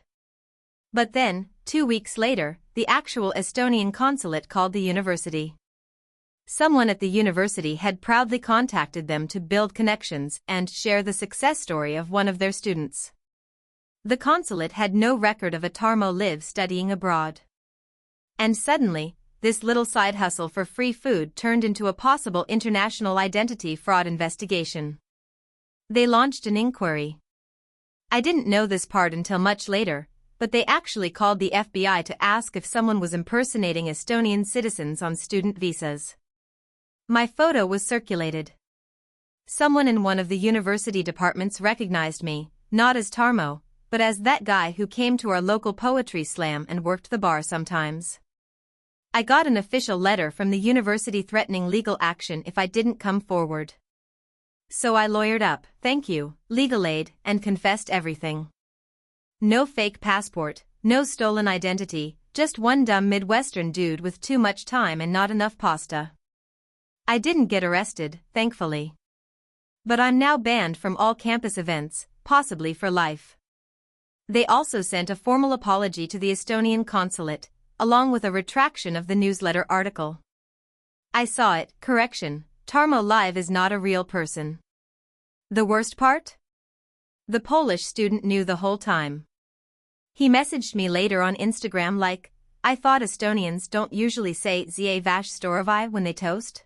But then, 2 weeks later, the actual Estonian consulate called the university. Someone at the university had proudly contacted them to build connections and share the success story of one of their students. The consulate had no record of a Tarmo Liv studying abroad. And suddenly, this little side hustle for free food turned into a possible international identity fraud investigation. They launched an inquiry. I didn't know this part until much later, but they actually called the FBI to ask if someone was impersonating Estonian citizens on student visas. My photo was circulated. Someone in one of the university departments recognized me, not as Tarmo, but as that guy who came to our local poetry slam and worked the bar sometimes. I got an official letter from the university threatening legal action if I didn't come forward. So I lawyered up, thank you, legal aid, and confessed everything. No fake passport, no stolen identity, just one dumb Midwestern dude with too much time and not enough pasta. I didn't get arrested, thankfully. But I'm now banned from all campus events, possibly for life. They also sent a formal apology to the Estonian consulate, along with a retraction of the newsletter article. I saw it, correction, Tarmo Liv is not a real person. The worst part? The Polish student knew the whole time. He messaged me later on Instagram like, I thought Estonians don't usually say "Zje vash storovai" when they toast?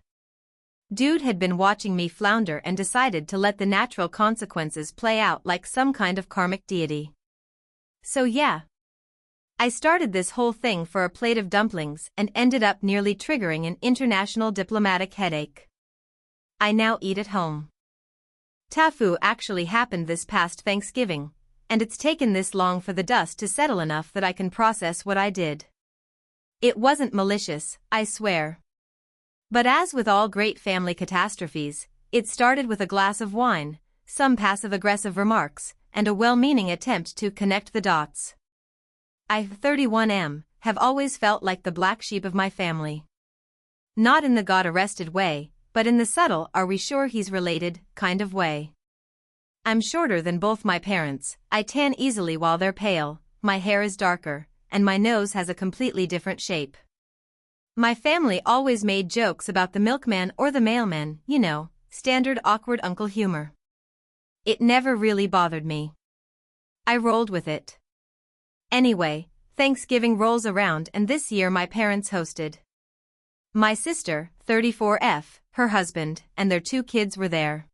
Dude had been watching me flounder and decided to let the natural consequences play out like some kind of karmic deity. So yeah. I started this whole thing for a plate of dumplings and ended up nearly triggering an international diplomatic headache. I now eat at home. TIFU actually happened this past Thanksgiving, and it's taken this long for the dust to settle enough that I can process what I did. It wasn't malicious, I swear. But as with all great family catastrophes, it started with a glass of wine, some passive-aggressive remarks, and a well-meaning attempt to connect the dots. I, 31M, have always felt like the black sheep of my family. Not in the got arrested way, but in the subtle "are we sure he's related" kind of way. I'm shorter than both my parents, I tan easily while they're pale, my hair is darker, and my nose has a completely different shape. My family always made jokes about the milkman or the mailman, you know, standard awkward uncle humor. It never really bothered me. I rolled with it. Anyway, Thanksgiving rolls around and this year my parents hosted. My sister, 34F, her husband, and their 2 kids were there.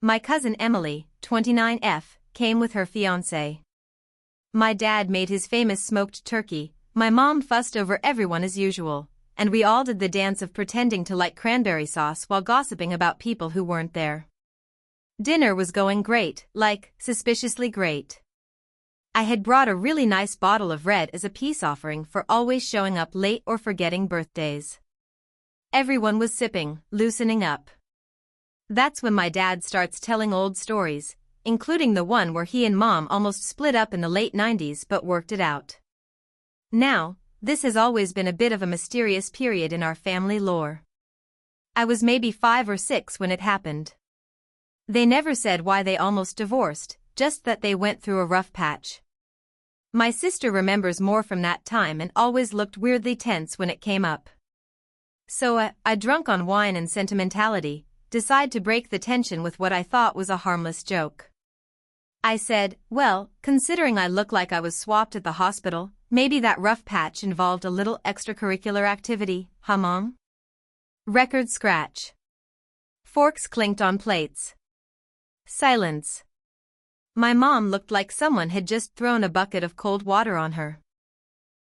My cousin Emily, 29F, came with her fiancé. My dad made his famous smoked turkey, my mom fussed over everyone as usual, and we all did the dance of pretending to like cranberry sauce while gossiping about people who weren't there. Dinner was going great, like, suspiciously great. I had brought a really nice bottle of red as a peace offering for always showing up late or forgetting birthdays. Everyone was sipping, loosening up. That's when my dad starts telling old stories, including the one where he and mom almost split up in the late 90s but worked it out. Now, this has always been a bit of a mysterious period in our family lore. I was maybe 5 or 6 when it happened. They never said why they almost divorced, just that they went through a rough patch. My sister remembers more from that time and always looked weirdly tense when it came up. So I, drunk on wine and sentimentality, decide to break the tension with what I thought was a harmless joke. I said, well, considering I look like I was swapped at the hospital, maybe that rough patch involved a little extracurricular activity, huh, Mom? Record scratch. Forks clinked on plates. Silence. My mom looked like someone had just thrown a bucket of cold water on her.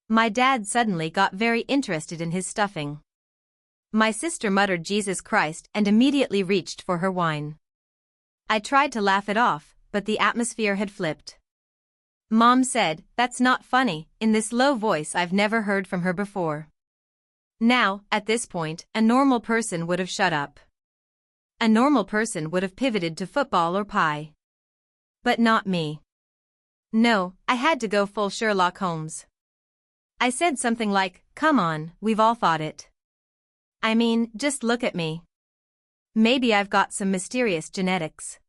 My dad suddenly got very interested in his stuffing. My sister muttered Jesus Christ and immediately reached for her wine. I tried to laugh it off, but the atmosphere had flipped. Mom said, "That's not funny," in this low voice I've never heard from her before. Now, at this point, a normal person would have shut up. A normal person would have pivoted to football or pie. But not me. No, I had to go full Sherlock Holmes. I said something like, "Come on, we've all thought it. I mean, just look at me. Maybe I've got some mysterious genetics.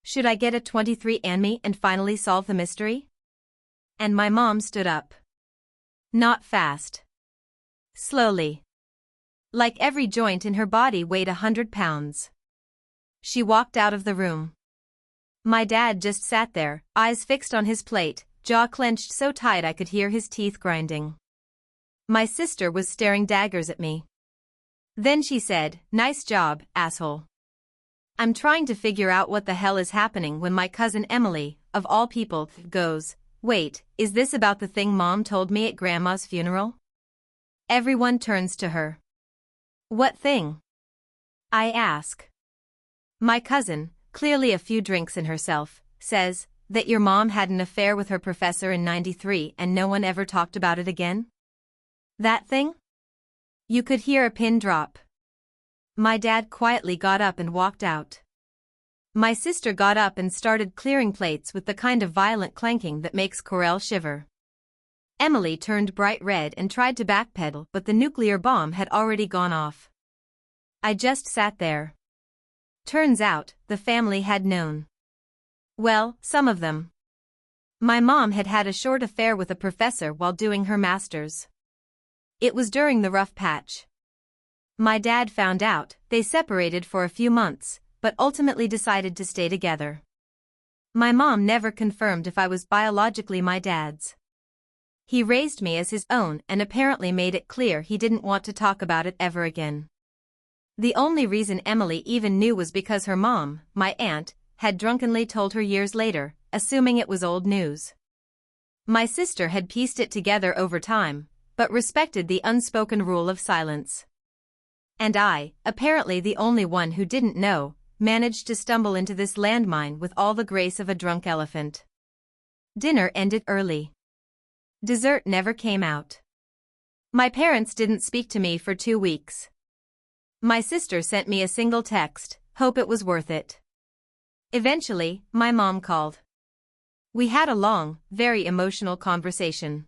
Should I get a 23andMe and finally solve the mystery?" And my mom stood up. Not fast. Slowly. Like every joint in her body weighed 100 pounds. She walked out of the room. My dad just sat there, eyes fixed on his plate, jaw clenched so tight I could hear his teeth grinding. My sister was staring daggers at me. Then she said, "Nice job, asshole." I'm trying to figure out what the hell is happening when my cousin Emily, of all people, goes, "Wait, is this about the thing Mom told me at Grandma's funeral?" Everyone turns to her. "What thing?" I ask. My cousin, clearly a few drinks in herself, says, "That your mom had an affair with her professor in '93 and no one ever talked about it again? That thing?" You could hear a pin drop. My dad quietly got up and walked out. My sister got up and started clearing plates with the kind of violent clanking that makes Corel shiver. Emily turned bright red and tried to backpedal, but the nuclear bomb had already gone off. I just sat there. Turns out, the family had known. Well, some of them. My mom had had a short affair with a professor while doing her master's. It was during the rough patch. My dad found out, they separated for a few months, but ultimately decided to stay together. My mom never confirmed if I was biologically my dad's. He raised me as his own and apparently made it clear he didn't want to talk about it ever again. The only reason Emily even knew was because her mom, my aunt, had drunkenly told her years later, assuming it was old news. My sister had pieced it together over time, but respected the unspoken rule of silence. And I, apparently the only one who didn't know, managed to stumble into this landmine with all the grace of a drunk elephant. Dinner ended early. Dessert never came out. My parents didn't speak to me for 2 weeks. My sister sent me a single text, "Hope it was worth it." Eventually, my mom called. We had a long, very emotional conversation.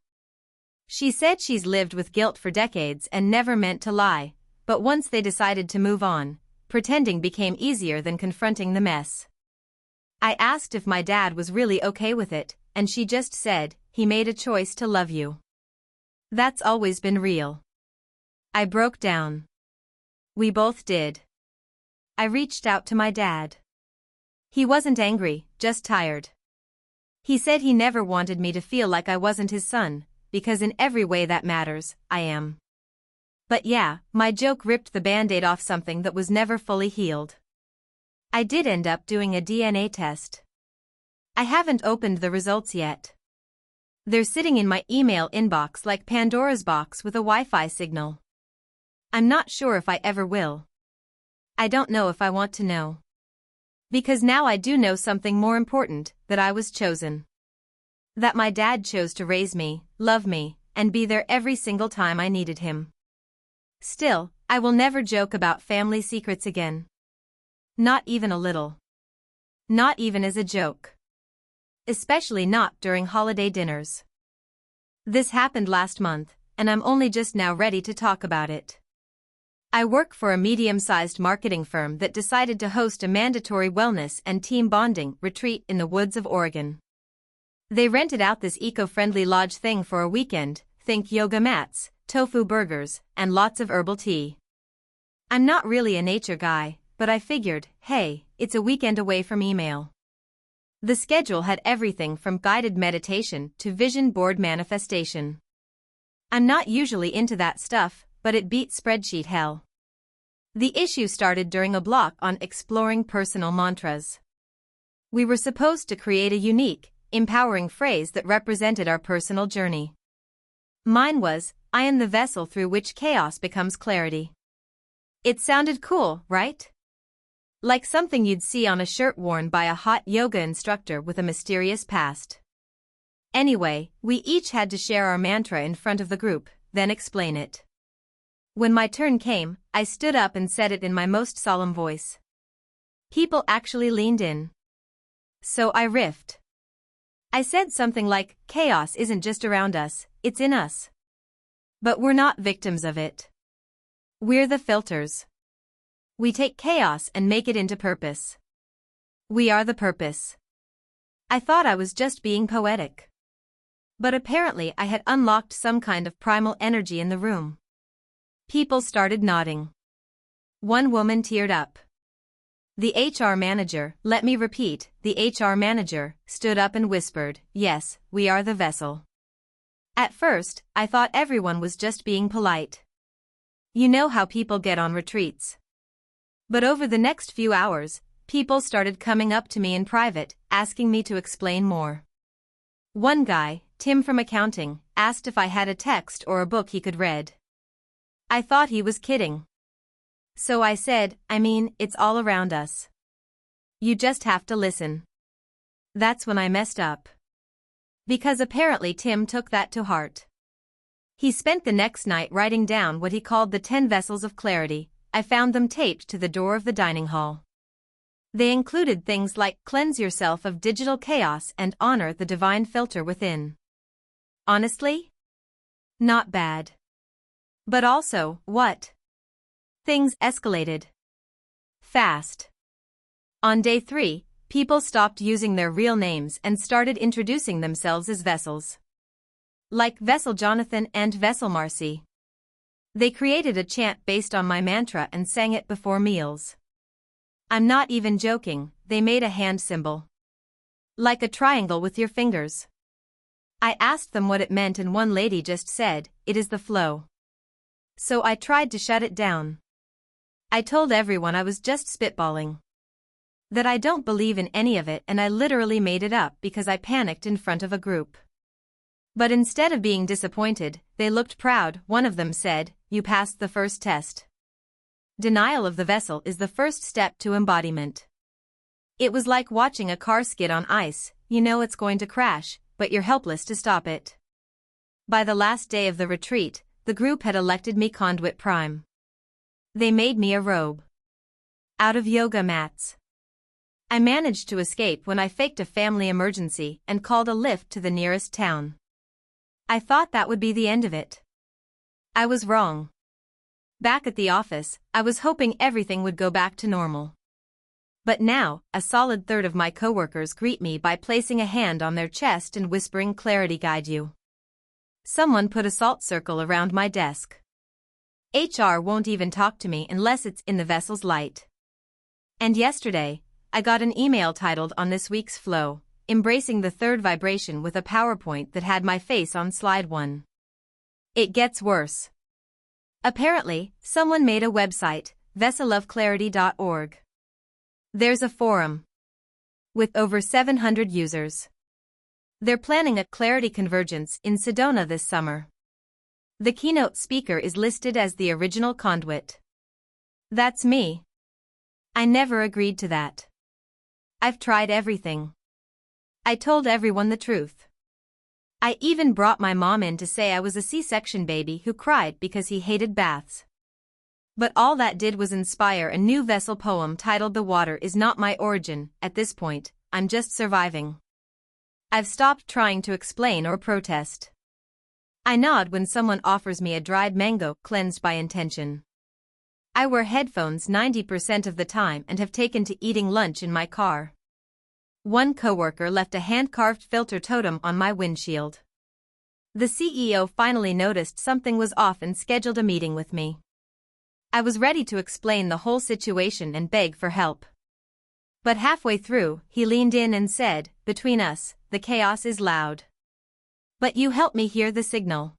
She said she's lived with guilt for decades and never meant to lie, but once they decided to move on, pretending became easier than confronting the mess. I asked if my dad was really okay with it, and she just said, "He made a choice to love you." That's always been real. I broke down. We both did. I reached out to my dad. He wasn't angry, just tired. He said he never wanted me to feel like I wasn't his son, because in every way that matters, I am. But yeah, my joke ripped the band-aid off something that was never fully healed. I did end up doing a DNA test. I haven't opened the results yet. They're sitting in my email inbox like Pandora's box with a Wi-Fi signal. I'm not sure if I ever will. I don't know if I want to know. Because now I do know something more important, that I was chosen. That my dad chose to raise me, love me, and be there every single time I needed him. Still, I will never joke about family secrets again. Not even a little. Not even as a joke. Especially not during holiday dinners. This happened last month, and I'm only just now ready to talk about it. I work for a medium-sized marketing firm that decided to host a mandatory wellness and team bonding retreat in the woods of Oregon. They rented out this eco-friendly lodge thing for a weekend, think yoga mats, tofu burgers, and lots of herbal tea. I'm not really a nature guy, but I figured, hey, it's a weekend away from email. The schedule had everything from guided meditation to vision board manifestation. I'm not usually into that stuff, but it beat spreadsheet hell. The issue started during a block on exploring personal mantras. We were supposed to create a unique, empowering phrase that represented our personal journey. Mine was, I am the vessel through which chaos becomes clarity. It sounded cool, right? Like something you'd see on a shirt worn by a hot yoga instructor with a mysterious past. Anyway, we each had to share our mantra in front of the group, then explain it. When my turn came, I stood up and said it in my most solemn voice. People actually leaned in. So I riffed. I said something like, chaos isn't just around us, it's in us. But we're not victims of it. We're the filters. We take chaos and make it into purpose. We are the purpose. I thought I was just being poetic. But apparently I had unlocked some kind of primal energy in the room. People started nodding. One woman teared up. The HR manager, let me repeat, the HR manager, stood up and whispered, yes, we are the vessel. At first, I thought everyone was just being polite. You know how people get on retreats. But over the next few hours, people started coming up to me in private, asking me to explain more. One guy, Tim from accounting, asked if I had a text or a book he could read. I thought he was kidding. So I said, I mean, it's all around us. You just have to listen. That's when I messed up. Because apparently Tim took that to heart. He spent the next night writing down what he called the 10 vessels of clarity. I found them taped to the door of the dining hall. They included things like cleanse yourself of digital chaos and honor the divine filter within. Honestly? Not bad. But also, what? Things escalated. Fast. On day 3, people stopped using their real names and started introducing themselves as vessels. Like Vessel Jonathan and Vessel Marcy. They created a chant based on my mantra and sang it before meals. I'm not even joking, they made a hand symbol. Like a triangle with your fingers. I asked them what it meant and one lady just said, it is the flow. So I tried to shut it down. I told everyone I was just spitballing. That I don't believe in any of it and I literally made it up because I panicked in front of a group. But instead of being disappointed, they looked proud. One of them said, you passed the first test. Denial of the vessel is the first step to embodiment. It was like watching a car skid on ice, you know it's going to crash, but you're helpless to stop it. By the last day of the retreat, the group had elected me Conduit Prime. They made me a robe. Out of yoga mats. I managed to escape when I faked a family emergency and called a lift to the nearest town. I thought that would be the end of it. I was wrong. Back at the office, I was hoping everything would go back to normal. But now, a solid third of my coworkers greet me by placing a hand on their chest and whispering clarity guide you. Someone put a salt circle around my desk. HR won't even talk to me unless it's in the vessel's light. And yesterday, I got an email titled "On this week's flow, embracing the third vibration" with a PowerPoint that had my face on slide 1. It gets worse. Apparently, someone made a website, VessaLoveClarity.org. There's a forum with over 700 users. They're planning a Clarity Convergence in Sedona this summer. The keynote speaker is listed as the original conduit. That's me. I never agreed to that. I've tried everything. I told everyone the truth. I even brought my mom in to say I was a C-section baby who cried because he hated baths. But all that did was inspire a new Vessel poem titled "The Water Is Not My Origin." At this point, I'm just surviving. I've stopped trying to explain or protest. I nod when someone offers me a dried mango cleansed by intention. I wear headphones 90% of the time and have taken to eating lunch in my car. One coworker left a hand-carved filter totem on my windshield. The CEO finally noticed something was off and scheduled a meeting with me. I was ready to explain the whole situation and beg for help. But halfway through, he leaned in and said, "Between us, the chaos is loud. But you help me hear the signal."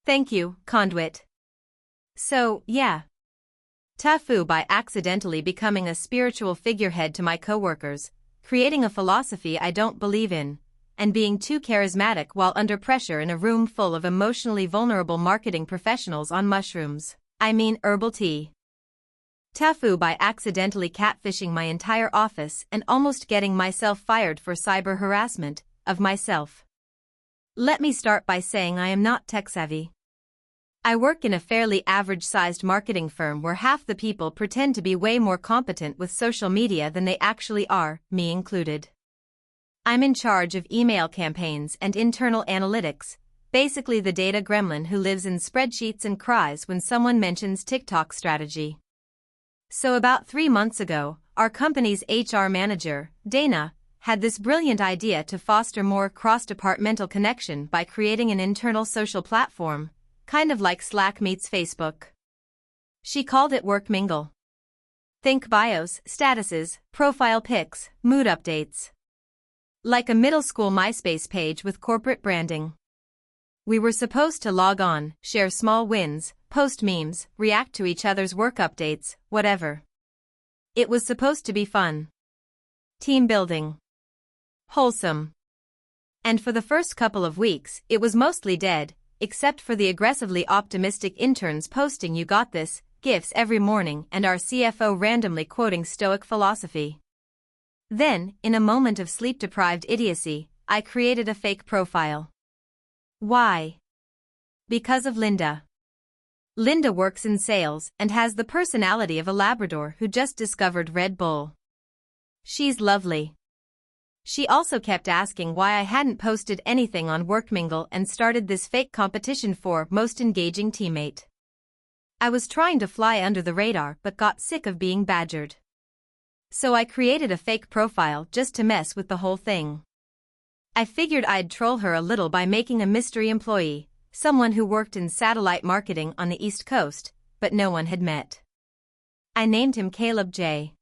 Thank you, conduit. So, yeah. TIFU by accidentally becoming a spiritual figurehead to my coworkers, creating a philosophy I don't believe in, and being too charismatic while under pressure in a room full of emotionally vulnerable marketing professionals on mushrooms. I mean herbal tea. TIFU by accidentally catfishing my entire office and almost getting myself fired for cyber harassment of myself. Let me start by saying I am not tech-savvy. I work in a fairly average-sized marketing firm where half the people pretend to be way more competent with social media than they actually are, me included. I'm in charge of email campaigns and internal analytics, basically the data gremlin who lives in spreadsheets and cries when someone mentions TikTok strategy. So about 3 months ago, our company's HR manager, Dana, had this brilliant idea to foster more cross-departmental connection by creating an internal social platform, kind of like Slack meets Facebook. She called it Work Mingle. Think bios, statuses, profile pics, mood updates. Like a middle school MySpace page with corporate branding. We were supposed to log on, share small wins, post memes, react to each other's work updates, whatever. It was supposed to be fun. Team building. Wholesome. And for the first couple of weeks, it was mostly dead, except for the aggressively optimistic interns posting "You got this" gifs every morning and our CFO randomly quoting Stoic philosophy. Then, in a moment of sleep-deprived idiocy, I created a fake profile. Why? Because of Linda. Linda works in sales and has the personality of a Labrador who just discovered Red Bull. She's lovely. She also kept asking why I hadn't posted anything on WorkMingle and started this fake competition for most engaging teammate. I was trying to fly under the radar but got sick of being badgered. So I created a fake profile just to mess with the whole thing. I figured I'd troll her a little by making a mystery employee, someone who worked in satellite marketing on the East Coast, but no one had met. I named him Caleb J.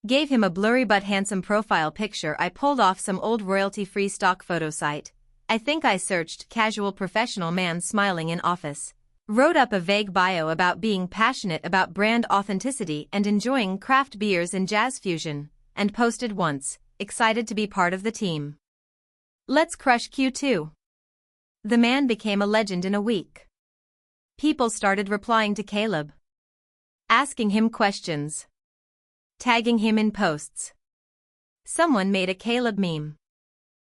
Gave him a blurry but handsome profile picture I pulled off some old royalty-free stock photo site. I think I searched "casual professional man smiling in office." Wrote up a vague bio about being passionate about brand authenticity and enjoying craft beers and jazz fusion, and posted once, excited to be part of the team. Let's crush Q2. The man became a legend in a week. People started replying to Caleb. Asking him questions. Tagging him in posts. Someone made a Caleb meme.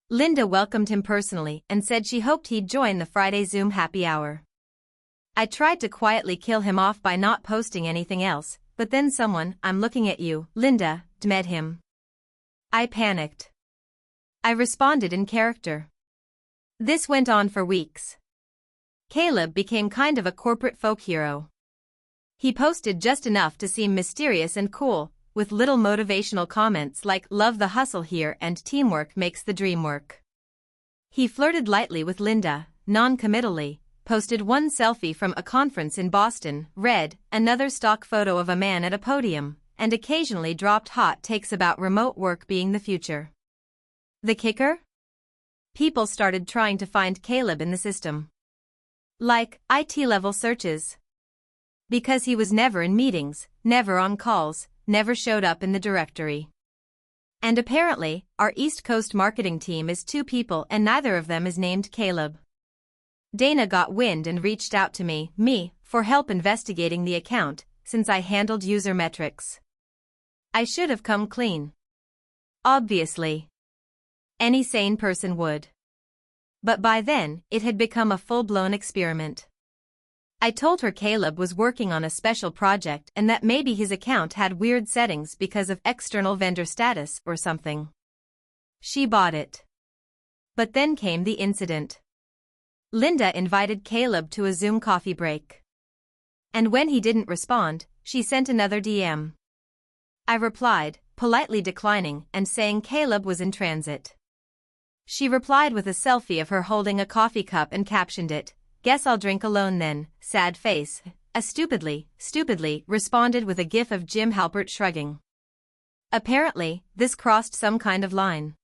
Linda welcomed him personally and said she hoped he'd join the Friday Zoom happy hour. I tried to quietly kill him off by not posting anything else, but then someone, "I'm looking at you, Linda," DM'd him. I panicked. I responded in character. This went on for weeks. Caleb became kind of a corporate folk hero. He posted just enough to seem mysterious and cool, with little motivational comments like "love the hustle here" and "teamwork makes the dream work." He flirted lightly with Linda, non-committally, posted one selfie from a conference in Boston, read another stock photo of a man at a podium, and occasionally dropped hot takes about remote work being the future. The kicker? People started trying to find Caleb in the system. Like, IT-level searches. Because he was never in meetings, never on calls, never showed up in the directory. And apparently, our East Coast marketing team is 2 people and neither of them is named Caleb. Dana got wind and reached out to me, for help investigating the account, since I handled user metrics. I should have come clean. Obviously. Any sane person would. But by then, it had become a full-blown experiment. I told her Caleb was working on a special project and that maybe his account had weird settings because of external vendor status or something. She bought it. But then came the incident. Linda invited Caleb to a Zoom coffee break. And when he didn't respond, she sent another DM. I replied, politely declining and saying Caleb was in transit. She replied with a selfie of her holding a coffee cup and captioned it, "Guess I'll drink alone then, sad face." I stupidly responded with a gif of Jim Halpert shrugging. Apparently, this crossed some kind of line.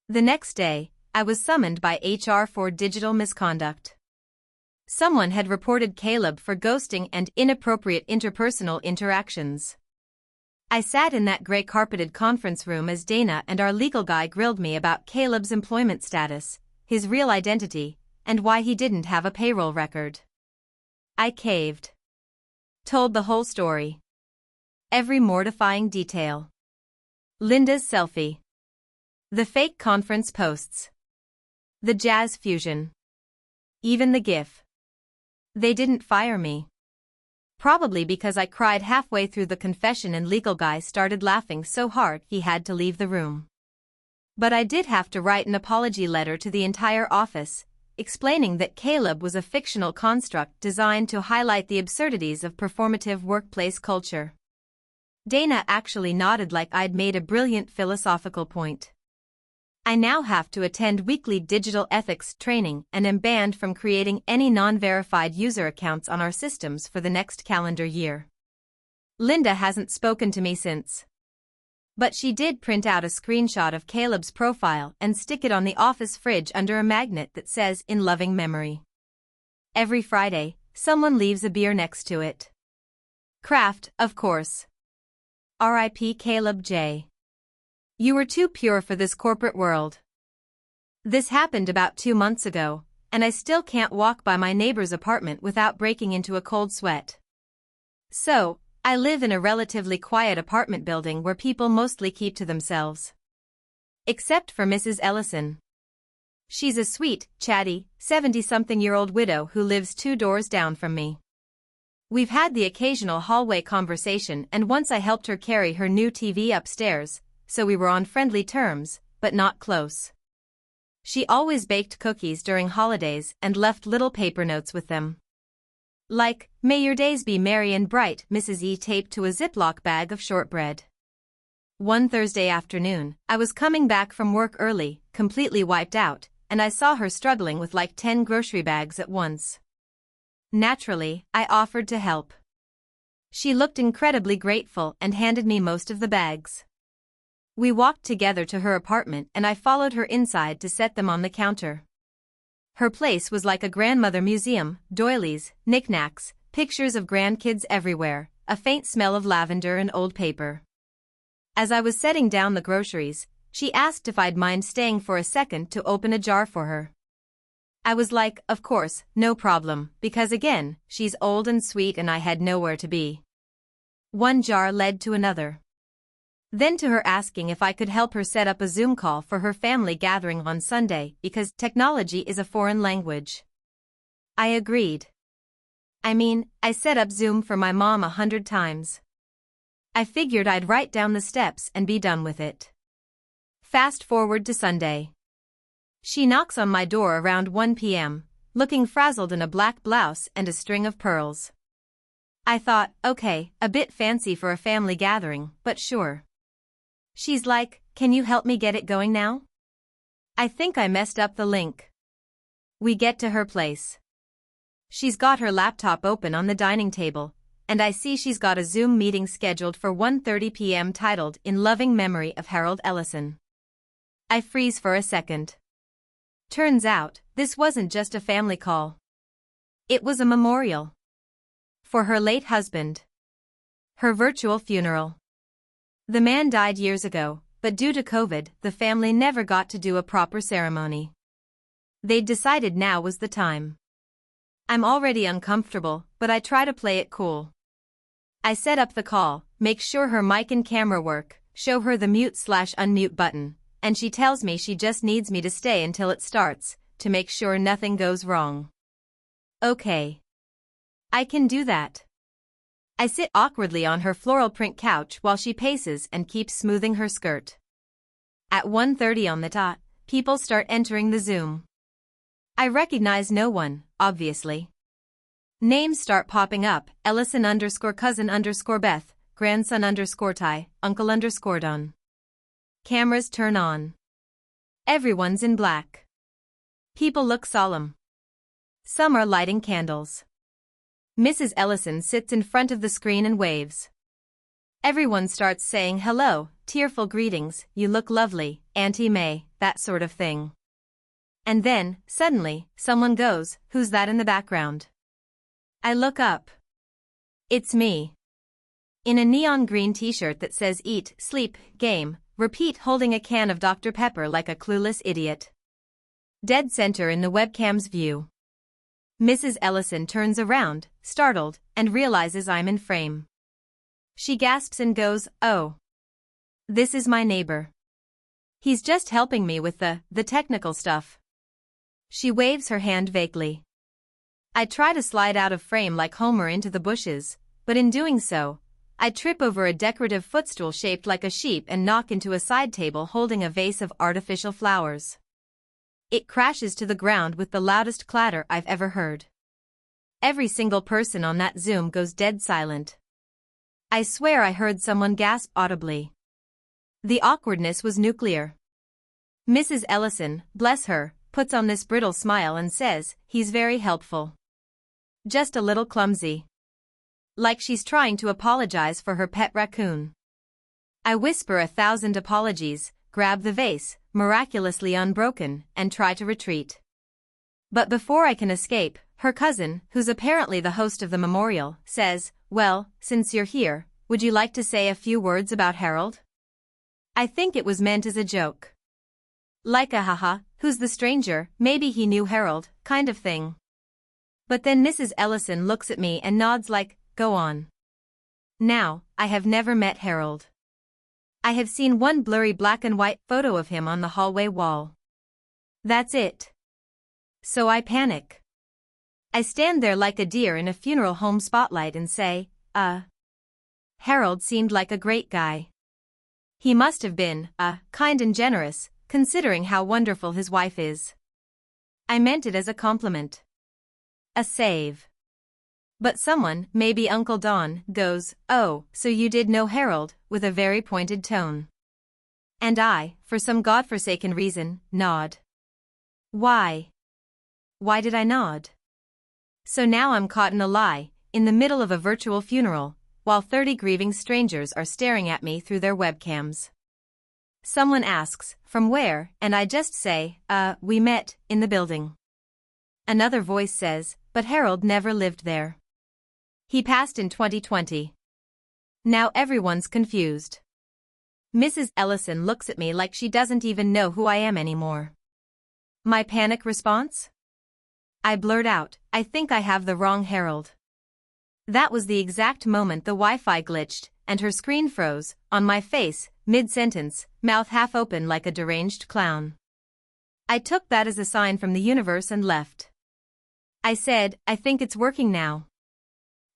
The next day, I was summoned by HR for digital misconduct. Someone had reported Caleb for ghosting and inappropriate interpersonal interactions. I sat in that gray-carpeted conference room as Dana and our legal guy grilled me about Caleb's employment status, his real identity, and why he didn't have a payroll record. I caved. Told the whole story. Every mortifying detail. Linda's selfie. The fake conference posts. The jazz fusion. Even the gif. They didn't fire me. Probably because I cried halfway through the confession and legal guy started laughing so hard he had to leave the room. But I did have to write an apology letter to the entire office, explaining that Caleb was a fictional construct designed to highlight the absurdities of performative workplace culture. Dana actually nodded like I'd made a brilliant philosophical point. I now have to attend weekly digital ethics training and am banned from creating any non-verified user accounts on our systems for the next calendar year. Linda hasn't spoken to me since. But she did print out a screenshot of Caleb's profile and stick it on the office fridge under a magnet that says "In loving memory." Every Friday, someone leaves a beer next to it. Craft, of course. R.I.P. Caleb J. You were too pure for this corporate world. This happened about 2 months ago, and I still can't walk by my neighbor's apartment without breaking into a cold sweat. So, I live in a relatively quiet apartment building where people mostly keep to themselves. Except for Mrs. Ellison. She's a sweet, chatty, 70-something-year-old widow who lives 2 doors down from me. We've had the occasional hallway conversation and once I helped her carry her new TV upstairs, so we were on friendly terms, but not close. She always baked cookies during holidays and left little paper notes with them. Like, "May your days be merry and bright," Mrs. E taped to a Ziploc bag of shortbread. One Thursday afternoon, I was coming back from work early, completely wiped out, and I saw her struggling with like 10 grocery bags at once. Naturally, I offered to help. She looked incredibly grateful and handed me most of the bags. We walked together to her apartment and I followed her inside to set them on the counter. Her place was like a grandmother museum, doilies, knickknacks, pictures of grandkids everywhere, a faint smell of lavender and old paper. As I was setting down the groceries, she asked if I'd mind staying for a second to open a jar for her. I was like, of course, no problem, because again, she's old and sweet and I had nowhere to be. One jar led to another. Then to her asking if I could help her set up a Zoom call for her family gathering on Sunday because technology is a foreign language. I agreed. I mean, I set up Zoom for my mom 100 times. I figured I'd write down the steps and be done with it. Fast forward to Sunday. She knocks on my door around 1 p.m., looking frazzled in a black blouse and a string of pearls. I thought, okay, a bit fancy for a family gathering, but sure. She's like, "Can you help me get it going now?" I think I messed up the link. We get to her place. She's got her laptop open on the dining table, and I see she's got a Zoom meeting scheduled for 1:30 p.m. titled In Loving Memory of Harold Ellison. I freeze for a second. Turns out, this wasn't just a family call. It was a memorial. For her late husband. Her virtual funeral. The man died years ago, but due to COVID, the family never got to do a proper ceremony. They'd decided now was the time. I'm already uncomfortable, but I try to play it cool. I set up the call, make sure her mic and camera work, show her the mute/unmute button, and she tells me she just needs me to stay until it starts, to make sure nothing goes wrong. Okay. I can do that. I sit awkwardly on her floral print couch while she paces and keeps smoothing her skirt. At 1:30 on the dot, people start entering the Zoom. I recognize no one, obviously. Names start popping up: Ellison _ cousin _ Beth, grandson _ Ty, uncle _ Don. Cameras turn on. Everyone's in black. People look solemn. Some are lighting candles. Mrs. Ellison sits in front of the screen and waves. Everyone starts saying hello, tearful greetings, you look lovely, Auntie May, that sort of thing. And then, suddenly, someone goes, who's that in the background? I look up. It's me. In a neon green t-shirt that says eat, sleep, game, repeat, holding a can of Dr. Pepper like a clueless idiot. Dead center in the webcam's view. Mrs. Ellison turns around, startled, and realizes I'm in frame. She gasps and goes, "Oh. This is my neighbor. He's just helping me with the technical stuff." She waves her hand vaguely. I try to slide out of frame like Homer into the bushes, but in doing so, I trip over a decorative footstool shaped like a sheep and knock into a side table holding a vase of artificial flowers. It crashes to the ground with the loudest clatter I've ever heard. Every single person on that Zoom goes dead silent. I swear I heard someone gasp audibly. The awkwardness was nuclear. Mrs. Ellison, bless her, puts on this brittle smile and says, "He's very helpful. Just a little clumsy." Like she's trying to apologize for her pet raccoon. I whisper 1,000 apologies, grab the vase, miraculously unbroken, and try to retreat. But before I can escape, her cousin, who's apparently the host of the memorial, says, "Well, since you're here, would you like to say a few words about Harold?" I think it was meant as a joke. Like a haha, who's the stranger, maybe he knew Harold, kind of thing. But then Mrs. Ellison looks at me and nods like, "Go on." Now, I have never met Harold. I have seen one blurry black and white photo of him on the hallway wall. That's it. So I panic. I stand there like a deer in a funeral home spotlight and say, Harold seemed like a great guy. He must have been, kind and generous, considering how wonderful his wife is. I meant it as a compliment. A save. But someone, maybe Uncle Don, goes, "Oh, so you did know Harold," with a very pointed tone. And I, for some godforsaken reason, nod. Why? Why did I nod? So now I'm caught in a lie, in the middle of a virtual funeral, while 30 grieving strangers are staring at me through their webcams. Someone asks, "From where?" and I just say, "We met, in the building." Another voice says, "But Harold never lived there. He passed in 2020. Now everyone's confused. Mrs. Ellison looks at me like she doesn't even know who I am anymore. My panic response? I blurt out, "I think I have the wrong Harold." That was the exact moment the Wi-Fi glitched, and her screen froze, on my face, mid-sentence, mouth half open like a deranged clown. I took that as a sign from the universe and left. I said, "I think it's working now.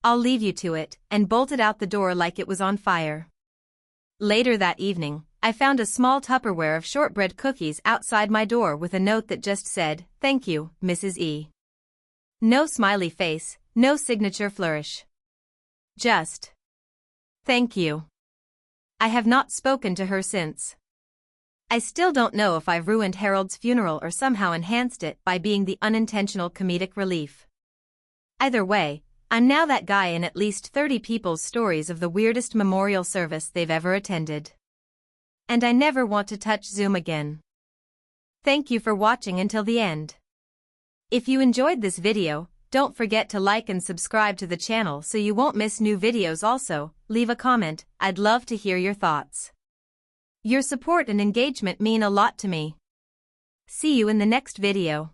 I'll leave you to it," and bolted out the door like it was on fire. Later that evening, I found a small Tupperware of shortbread cookies outside my door with a note that just said, "Thank you, Mrs. E." No smiley face, no signature flourish. Just, "Thank you." I have not spoken to her since. I still don't know if I've ruined Harold's funeral or somehow enhanced it by being the unintentional comedic relief. Either way, I'm now that guy in at least 30 people's stories of the weirdest memorial service they've ever attended. And I never want to touch Zoom again. Thank you for watching until the end. If you enjoyed this video, don't forget to like and subscribe to the channel so you won't miss new videos. Also, leave a comment, I'd love to hear your thoughts. Your support and engagement mean a lot to me. See you in the next video.